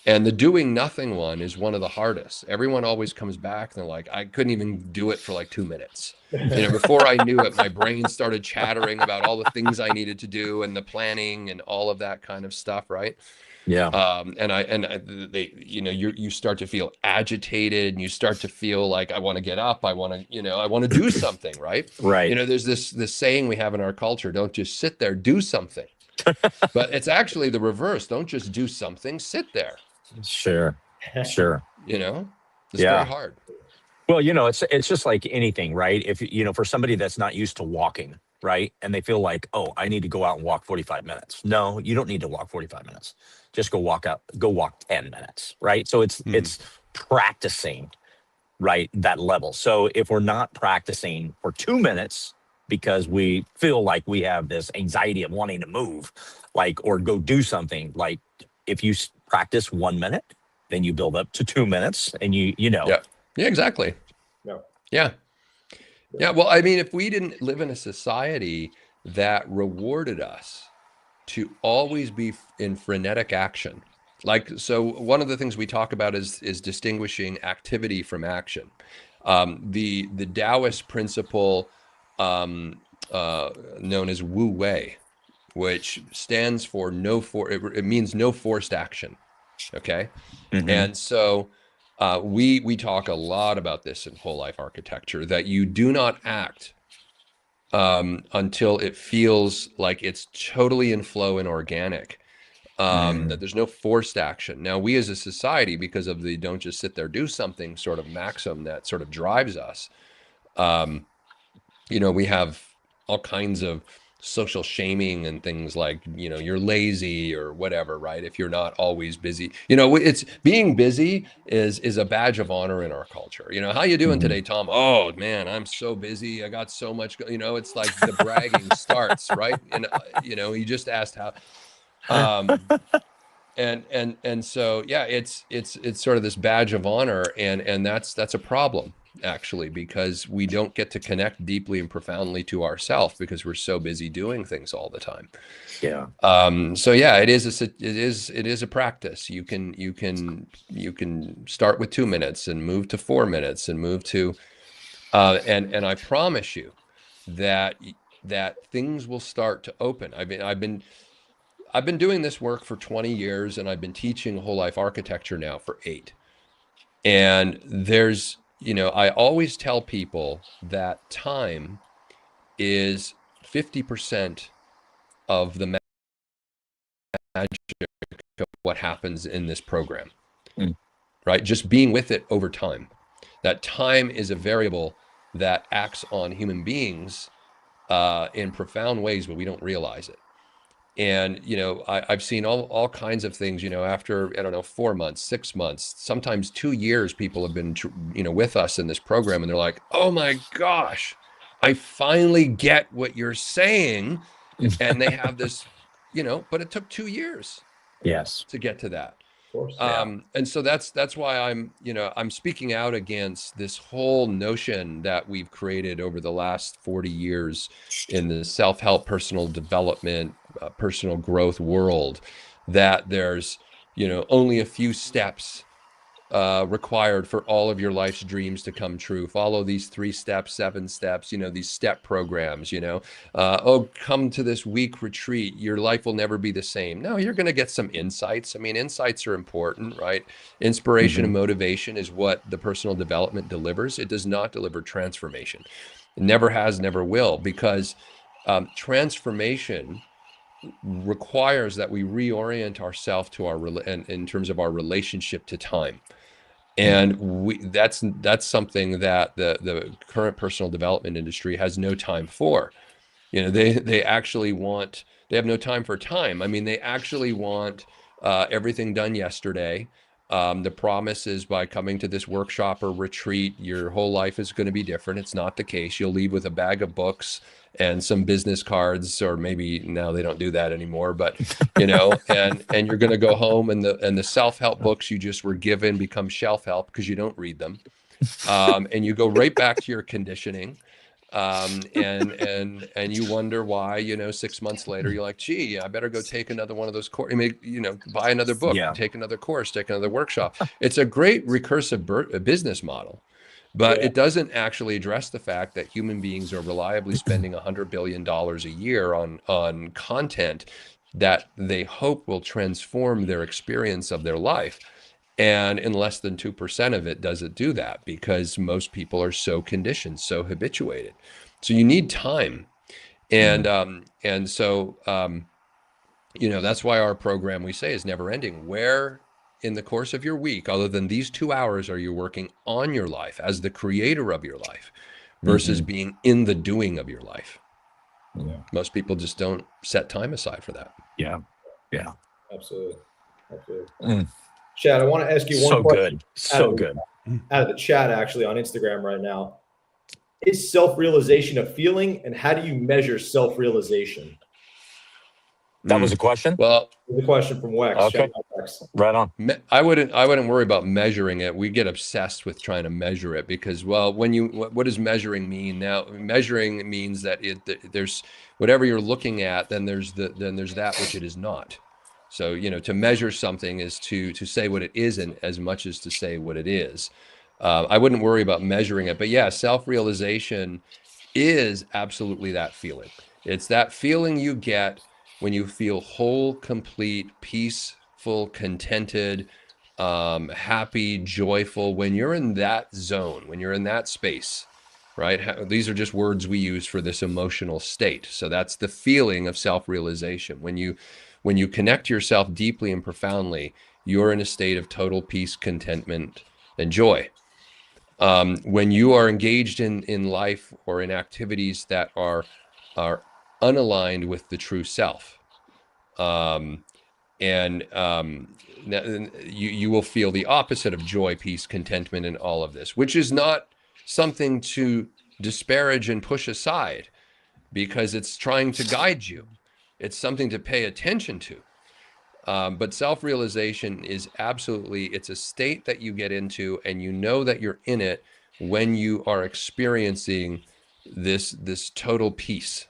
Speaker 2: And the doing nothing one is one of the hardest. Everyone always comes back and they're like, I couldn't even do it for like 2 minutes. Before I knew it, my brain started chattering about all the things I needed to do and the planning and all of that kind of stuff, right?
Speaker 3: Yeah.
Speaker 2: You start to feel agitated, and you start to feel like, I want to get up. I want to do something, right?
Speaker 3: Right.
Speaker 2: There's this saying we have in our culture: don't just sit there, do something. But it's actually the reverse. Don't just do something, sit there.
Speaker 3: Sure.
Speaker 2: It's very hard.
Speaker 3: Well, it's just like anything, right? If for somebody that's not used to walking, right, and they feel like, oh, I need to go out and walk 45 minutes. No, you don't need to walk 45 minutes. Just go walk 10 minutes, right? So it's practicing, right, that level. So if we're not practicing for 2 minutes because we feel like we have this anxiety of wanting to move, like, or go do something, like, if you practice 1 minute, then you build up to 2 minutes, and
Speaker 2: Yeah, exactly. Yeah. Well, I mean, if we didn't live in a society that rewarded us to always be in frenetic action, so one of the things we talk about is distinguishing activity from action. The Taoist principle known as Wu Wei, which stands for it means no forced action. Okay. And so we talk a lot about this in whole life architecture, that you do not act until it feels like it's totally in flow and organic. that there's no forced action. Now, we as a society, because of the don't just sit there, do something sort of maxim that sort of drives us, we have all kinds of social shaming and things like, you're lazy or whatever, right? If you're not always busy, it's being busy is a badge of honor in our culture. How you doing today, Tom? Oh man, I'm so busy. I got so much, it's like the bragging starts, right? And, you just asked how, and so, yeah, it's sort of this badge of honor. And that's a problem, actually, because we don't get to connect deeply and profoundly to ourselves because we're so busy doing things all the time.
Speaker 3: Yeah.
Speaker 2: So yeah, it is a practice. You can start with 2 minutes and move to 4 minutes and move to, and I promise you that things will start to open. I've been doing this work for 20 years, and I've been teaching whole life architecture now for 8. And there's, I always tell people that time is 50% of the magic of what happens in this program, right? Just being with it over time. That time is a variable that acts on human beings in profound ways, but we don't realize it. And, I've seen all kinds of things, after, I don't know, 4 months, 6 months, sometimes 2 years, people have been, with us in this program, and they're like, oh my gosh, I finally get what you're saying. And they have this, but it took 2 years to get to that.
Speaker 1: Of course.
Speaker 2: And so that's why I'm speaking out against this whole notion that we've created over the last 40 years in the self-help, personal development, personal growth world, that there's, only a few steps required for all of your life's dreams to come true. Follow these 3 steps, 7 steps, these step programs, come to this week retreat. Your life will never be the same. No, you're going to get some insights. I mean, insights are important, right? Inspiration and motivation is what the personal development delivers. It does not deliver transformation. It never has, never will, because transformation requires that we reorient ourselves to in terms of our relationship to time. And that's something that the current personal development industry has no time for. They actually want, they have no time for time. I mean, they actually want everything done yesterday. The promise is by coming to this workshop or retreat, your whole life is going to be different. It's not the case. You'll leave with a bag of books and some business cards, or maybe now they don't do that anymore, but and you're going to go home, and the self-help books you just were given become shelf help because you don't read them. And you go right back to your conditioning. And you wonder why, 6 months later, you're like, gee, I better go take another one of those courses, buy another book, take another course, take another workshop. It's a great recursive business model, but it doesn't actually address the fact that human beings are reliably spending $100 billion a year on content that they hope will transform their experience of their life. And in less than 2% of it does it do that, because most people are so conditioned, so habituated. So you need time. And so that's why our program, we say, is never ending. Where in the course of your week, other than these 2 hours, are you working on your life as the creator of your life versus being in the doing of your life? Yeah. Most people just don't set time aside for that.
Speaker 3: Yeah.
Speaker 1: Absolutely. Chad, I want to ask you one question.
Speaker 3: So good.
Speaker 1: Out of the chat, actually, on Instagram right now. Is self-realization a feeling, and how do you measure self-realization?
Speaker 3: That was a question?
Speaker 1: Well, the question from Wex.
Speaker 3: Okay. Right on.
Speaker 2: I wouldn't worry about measuring it. We get obsessed with trying to measure it because, well, what does measuring mean? Now, measuring means that there's whatever you're looking at, then there's that which it is not. So, to measure something is to say what it isn't as much as to say what it is. I wouldn't worry about measuring it, but yeah, self-realization is absolutely that feeling. It's that feeling you get when you feel whole, complete, peaceful, contented, happy, joyful, when you're in that zone, when you're in that space, right? These are just words we use for this emotional state. So that's the feeling of self-realization. when you connect to yourself deeply and profoundly, you're in a state of total peace, contentment, and joy. When you are engaged in life or in activities that are unaligned with the true self, and you will feel the opposite of joy, peace, contentment, and all of this, which is not something to disparage and push aside, because it's trying to guide you. It's something to pay attention to. But self-realization is absolutely, it's a state that you get into, and you know that you're in it when you are experiencing this total peace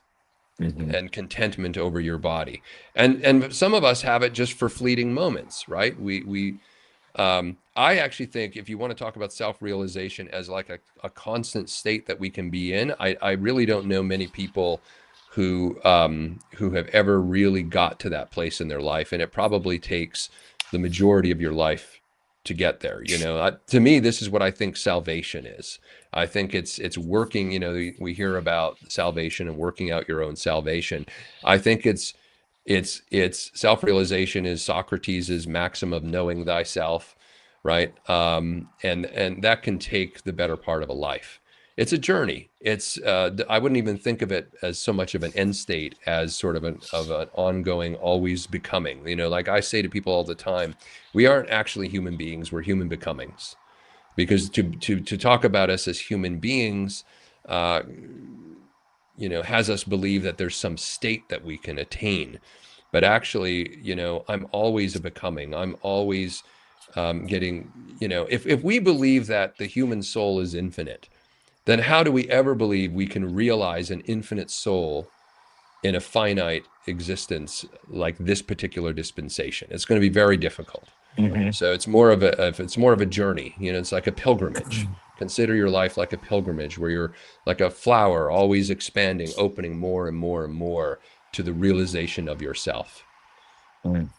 Speaker 2: and contentment over your body. And some of us have it just for fleeting moments, right? I actually think if you want to talk about self-realization as like a constant state that we can be in, I really don't know many people who have ever really got to that place in their life. And it probably takes the majority of your life to get there. To me, this is what I think salvation is. I think it's working, we hear about salvation and working out your own salvation. I think it's self-realization is Socrates' maxim of knowing thyself, right? And that can take the better part of a life. It's a journey. I wouldn't even think of it as so much of an end state as sort of an ongoing, always becoming. Like I say to people all the time, we aren't actually human beings, we're human becomings. Because to talk about us as human beings, has us believe that there's some state that we can attain. But actually, I'm always a becoming. I'm always getting, if we believe that the human soul is infinite, then how do we ever believe we can realize an infinite soul in a finite existence like this particular dispensation? It's going to be very difficult. So it's more of a journey. It's like a pilgrimage. Consider your life like a pilgrimage, where you're like a flower, always expanding, opening more and more and more to the realization of yourself. And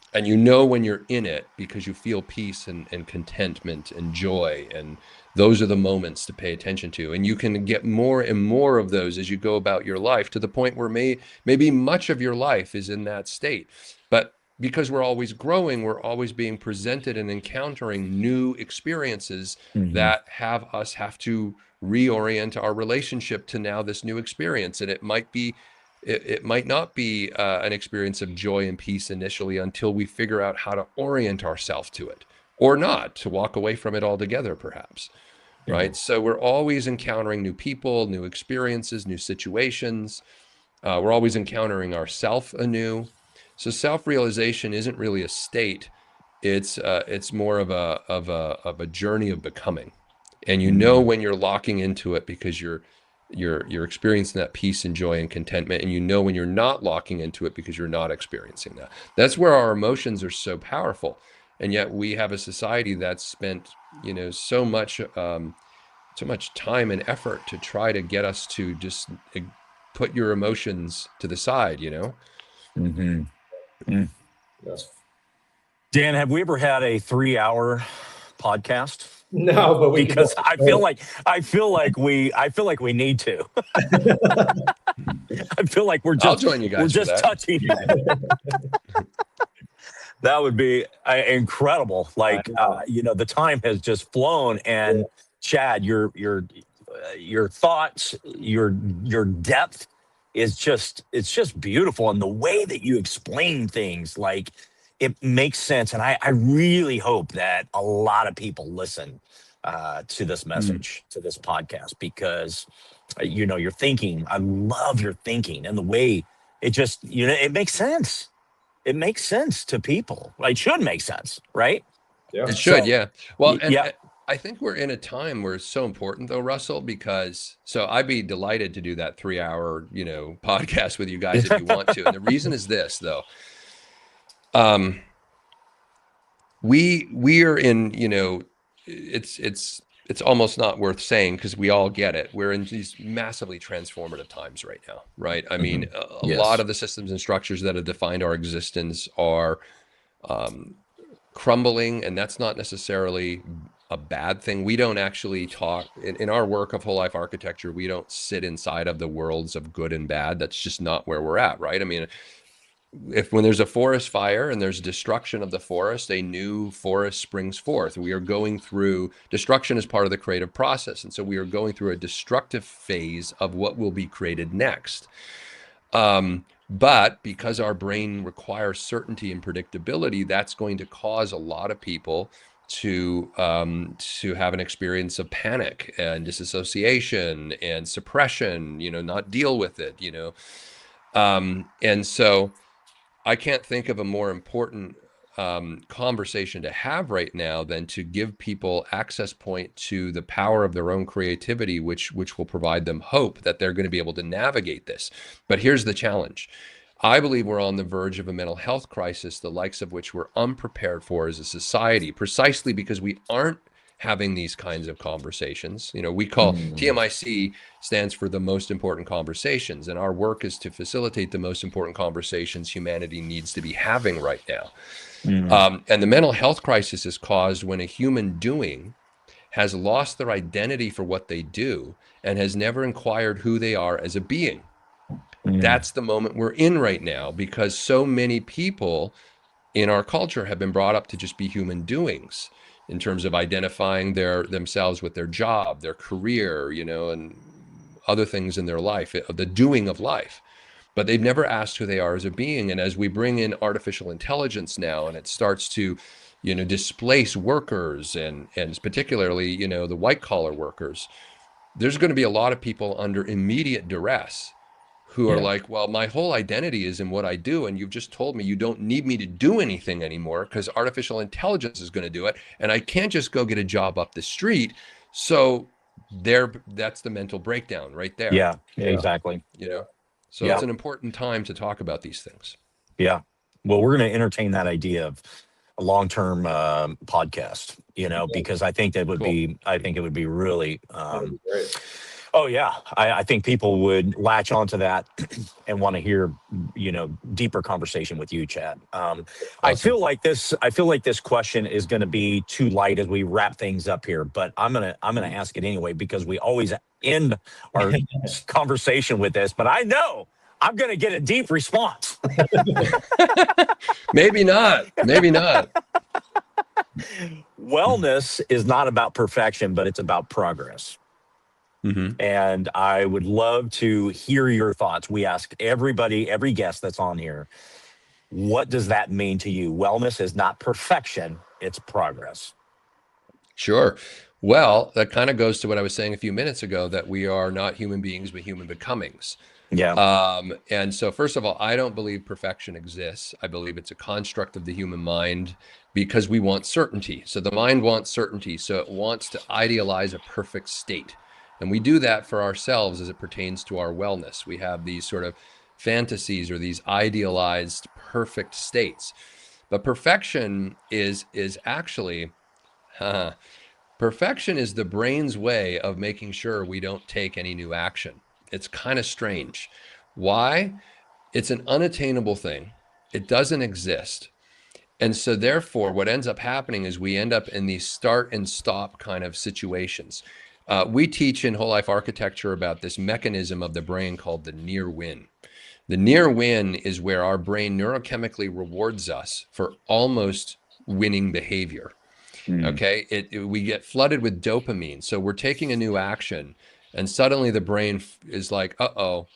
Speaker 2: when you're in it, because you feel peace and contentment and joy, and those are the moments to pay attention to. And you can get more and more of those as you go about your life, to the point where maybe much of your life is in that state. But because we're always growing, we're always being presented and encountering new experiences that have to reorient our relationship to now this new experience. And it might not be an experience of joy and peace initially, until we figure out how to orient ourselves to it, or not, to walk away from it altogether, perhaps. Right? So we're always encountering new people, new experiences, new situations. We're always encountering ourself anew. So self-realization isn't really a state. It's more of a journey of becoming. And when you're locking into it, because you're experiencing that peace and joy and contentment, and when you're not locking into it, because you're not experiencing that. That's where our emotions are so powerful. And yet we have a society that's spent, so much time and effort to try to get us to just put your emotions to the side,
Speaker 1: Yes.
Speaker 3: Dan, have we ever had a 3-hour podcast?
Speaker 1: No, but
Speaker 3: because I feel like we need to. I feel like
Speaker 2: I'll join you guys.
Speaker 3: We're just touching. That would be incredible. Like the time has just flown, and Chad, your thoughts, your depth is just beautiful, and the way that you explain things, like, it makes sense. And I really hope that a lot of people listen to this message, to this podcast, because your thinking, I love your thinking, and the way it just, it makes sense. It makes sense to people. It should make sense, right?
Speaker 1: Yeah.
Speaker 2: It should, yeah. Well, and
Speaker 3: yeah.
Speaker 2: I think we're in a time where it's so important, though, Russell, because I'd be delighted to do that 3-hour, podcast with you guys if you want to. And the reason is this, though. We are in, it's almost not worth saying, because we all get it. We're in these massively transformative times right now, right? I mean, a lot of the systems and structures that have defined our existence are crumbling, and that's not necessarily a bad thing. We don't actually talk in our work of whole life architecture. We don't sit inside of the worlds of good and bad. That's just not where we're at, right? I mean, when there's a forest fire and there's destruction of the forest, a new forest springs forth. We are going through destruction as part of the creative process. And so we are going through a destructive phase of what will be created next. But because our brain requires certainty and predictability, that's going to cause a lot of people to have an experience of panic and disassociation and suppression, not deal with it, and so I can't think of a more important conversation to have right now than to give people access point to the power of their own creativity, which will provide them hope that they're going to be able to navigate this. But here's the challenge. I believe we're on the verge of a mental health crisis, the likes of which we're unprepared for as a society, precisely because we aren't having these kinds of conversations. We call TMIC stands for the most important conversations, and our work is to facilitate the most important conversations humanity needs to be having right now. And the mental health crisis is caused when a human doing has lost their identity for what they do and has never inquired who they are as a being. That's the moment we're in right now, because so many people in our culture have been brought up to just be human doings in terms of identifying themselves with their job, their career, and other things in their life, the doing of life. But they've never asked who they are as a being. And as we bring in artificial intelligence now, and it starts to, displace workers and particularly, the white collar workers, there's going to be a lot of people under immediate duress who are like, well, my whole identity is in what I do. And you've just told me you don't need me to do anything anymore because artificial intelligence is going to do it. And I can't just go get a job up the street. So that's the mental breakdown right there.
Speaker 3: Yeah, exactly.
Speaker 2: So it's an important time to talk about these things.
Speaker 3: Yeah. Well, we're going to entertain that idea of a long-term podcast, because I think that would be, it would be really,
Speaker 1: great.
Speaker 3: Oh yeah, I think people would latch onto that and want to hear, deeper conversation with you, Chad.
Speaker 2: Awesome.
Speaker 3: I feel like this question is going to be too light as we wrap things up here, but I'm gonna ask it anyway because we always end our conversation with this. But I know I'm going to get a deep response.
Speaker 2: Maybe not.
Speaker 3: Wellness is not about perfection, but it's about progress. And I would love to hear your thoughts. We ask every guest that's on here, what does that mean to you? Wellness is not perfection, it's progress.
Speaker 2: Sure. Well, that kind of goes to what I was saying a few minutes ago, that we are not human beings, but human becomings.
Speaker 3: Yeah.
Speaker 2: And so first of all, I don't believe perfection exists. I believe it's a construct of the human mind because we want certainty. So the mind wants certainty. So it wants to idealize a perfect state. And we do that for ourselves as it pertains to our wellness. We have these sort of fantasies or these idealized perfect states. But perfection is actually, perfection is the brain's way of making sure we don't take any new action. It's kind of strange. Why? It's an unattainable thing. It doesn't exist. And so therefore, what ends up happening is we end up in these start and stop kind of situations. We teach in whole life architecture about this mechanism of the brain called the near win. The near win is where our brain neurochemically rewards us for almost winning behavior. Okay, we get flooded with dopamine. So we're taking a new action and suddenly the brain is like, uh-oh,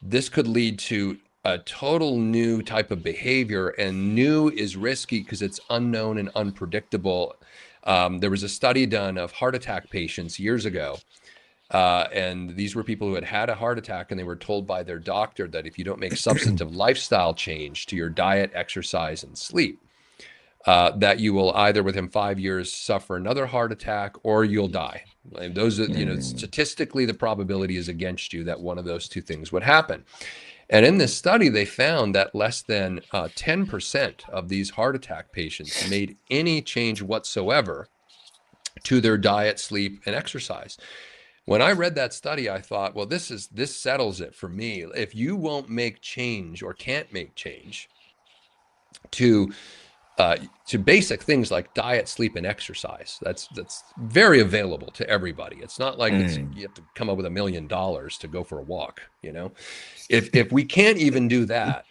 Speaker 2: this could lead to a total new type of behavior, and new is risky because it's unknown and unpredictable. There was a study done of heart attack patients years ago. And these were people who had a heart attack, and they were told by their doctor that if you don't make substantive lifestyle change to your diet, exercise, and sleep, that you will either within 5 years suffer another heart attack or you'll die. And those are, statistically, the probability is against you that one of those two things would happen. And in this study, they found that less than 10% of these heart attack patients made any change whatsoever to their diet, sleep, and exercise. When I read that study, I thought, well, this settles it for me. If you won't make change or can't make change to basic things like diet, sleep, and exercise, that's very available to everybody. It's not like you have to come up with $1 million to go for a walk. If we can't even do that,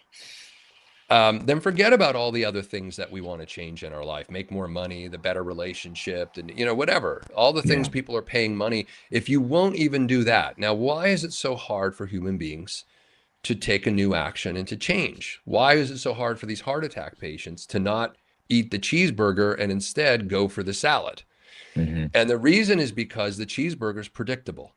Speaker 2: then forget about all the other things that we want to change in our life. Make more money, the better relationship, and whatever. All the things people are paying money. If you won't even do that. Now, why is it so hard for human beings to take a new action and to change? Why is it so hard for these heart attack patients to not eat the cheeseburger and instead go for the salad? And the reason is because the cheeseburger is predictable.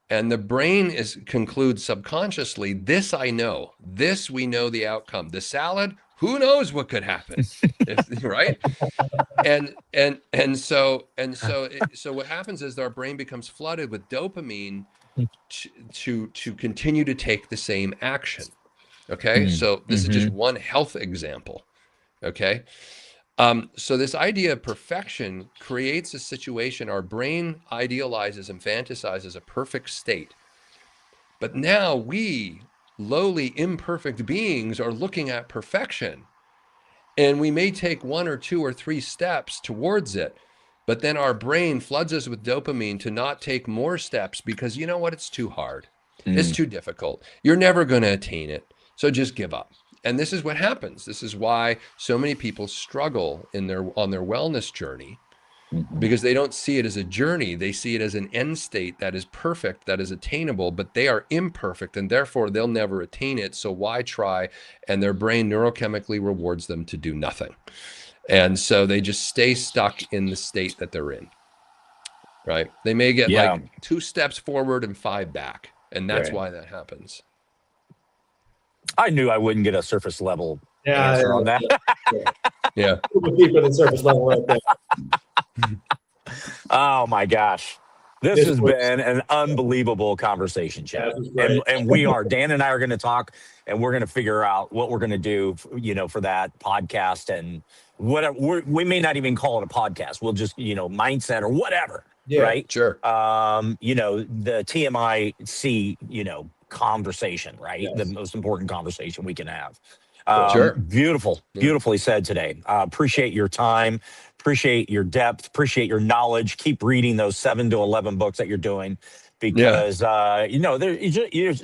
Speaker 2: And the brain concludes subconsciously, this I know, this we know the outcome. The salad, who knows what could happen, right? So what happens is our brain becomes flooded with dopamine to continue to take the same action. Okay, so this is just one health example. Okay. So this idea of perfection creates a situation our brain idealizes and fantasizes a perfect state. But now we, lowly, imperfect beings, are looking at perfection. And we may take 1 or 2 or 3 steps towards it, but then our brain floods us with dopamine to not take more steps because you know what? It's too hard. It's too difficult. You're never going to attain it. So just give up. And this is what happens. This is why so many people struggle on their wellness journey, because they don't see it as a journey. They see it as an end state that is perfect, that is attainable, but they are imperfect and therefore they'll never attain it. So why try? And their brain neurochemically rewards them to do nothing. And so they just stay stuck in the state that they're in, right? They may get like 2 steps forward and 5 back. And that's why that happens.
Speaker 3: I knew I wouldn't get a surface level answer on that.
Speaker 1: Yeah. Deeper than surface level right there.
Speaker 3: Oh my gosh. This has been an unbelievable conversation, Chad. And Dan and I are going to talk, and we're going to figure out what we're going to do, for that podcast, and whatever. We may not even call it a podcast. We'll just, mindset or whatever. Yeah, right.
Speaker 2: Sure.
Speaker 3: The TMIC, conversation, right? Yes. The most important conversation we can have.
Speaker 2: Sure.
Speaker 3: Beautifully said today. Appreciate your time. Appreciate your depth. Appreciate your knowledge. Keep reading those 7 to 11 books that you're doing, because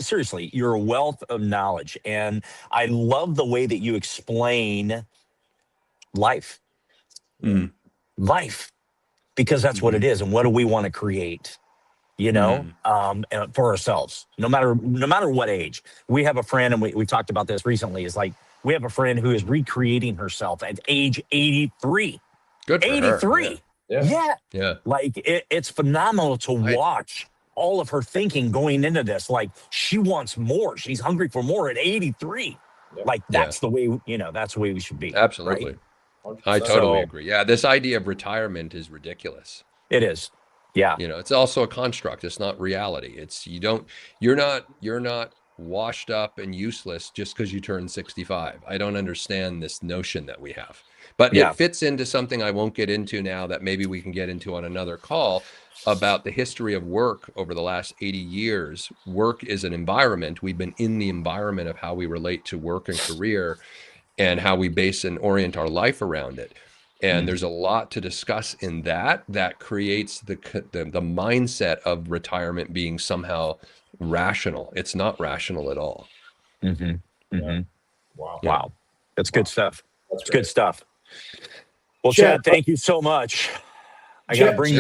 Speaker 3: seriously, you're a wealth of knowledge, and I love the way that you explain life. Life, because that's what it is, and what do we want to create? For ourselves, no matter what age. We have a friend, and we talked about this recently, is like, we have a friend who is recreating herself at age 83.
Speaker 2: Good for
Speaker 3: 83.
Speaker 2: Her.
Speaker 3: Yeah. Like, it's phenomenal to watch all of her thinking going into this. Like, she wants more. She's hungry for more at 83. Like, that's the way, that's the way we should be.
Speaker 2: Absolutely. Right? I totally agree. Yeah. This idea of retirement is ridiculous.
Speaker 3: It is. Yeah.
Speaker 2: It's also a construct. It's not reality. You're not washed up and useless just because you turn 65. I don't understand this notion that we have, but it fits into something I won't get into now that maybe we can get into on another call, about the history of work over the last 80 years. Work is an environment. We've been in the environment of how we relate to work and career, and how we base and orient our life around it. And there's a lot to discuss in that creates the mindset of retirement being somehow rational. It's not rational at all.
Speaker 3: Wow. That's good stuff. That's good stuff. Well, Chad, thank you so much. I got to bring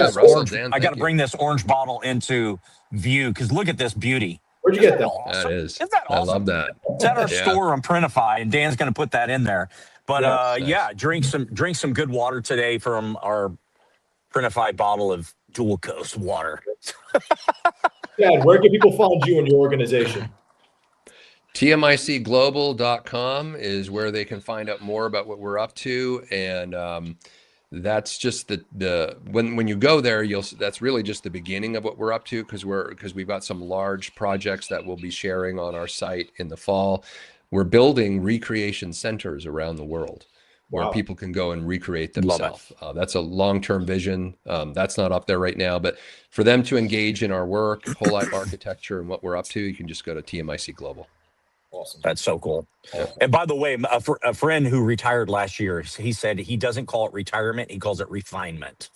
Speaker 3: this orange bottle into view, because look at this beauty.
Speaker 1: Where'd you get that?
Speaker 2: Awesome? That is.
Speaker 3: Isn't that awesome?
Speaker 2: I love that.
Speaker 3: It's at our store on Printify, and Dan's going to put that in there. But drink some good water today from our Printify bottle of Dual Coast water.
Speaker 1: Chad, where can people find you and your organization?
Speaker 2: TMICglobal.com is where they can find out more about what we're up to, and that's just when you go there, that's really just the beginning of what we're up to, because we've got some large projects that we'll be sharing on our site in the fall. We're building recreation centers around the world where people can go and recreate themselves. That's a long-term vision. That's not up there right now, but for them to engage in our work, whole life architecture, and what we're up to, you can just go to TMIC Global.
Speaker 3: Awesome. That's so cool. Yeah. And by the way, a friend who retired last year, he said he doesn't call it retirement. He calls it refinement.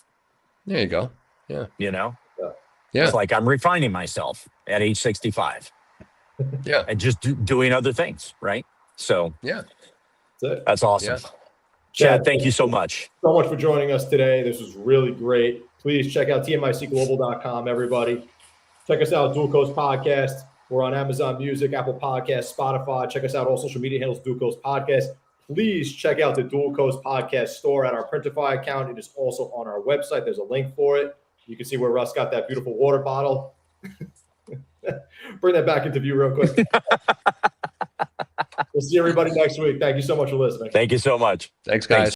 Speaker 2: There you go. Yeah.
Speaker 3: Yeah. It's like, I'm refining myself at age 65.
Speaker 2: Yeah.
Speaker 3: And just doing other things. Right. So,
Speaker 1: That's it.
Speaker 3: That's awesome.
Speaker 2: Yeah.
Speaker 3: Chad, thank you so much.
Speaker 1: So much for joining us today. This was really great. Please check out tmicglobal.com, everybody. Check us out, Dual Coast Podcast. We're on Amazon Music, Apple Podcasts, Spotify. Check us out, all social media handles, Dual Coast Podcast. Please check out the Dual Coast Podcast store at our Printify account. It is also on our website. There's a link for it. You can see where Russ got that beautiful water bottle. Bring that back into view real quick. We'll see everybody next week. Thank you so much for listening.
Speaker 3: Thank you so much.
Speaker 2: Thanks, guys.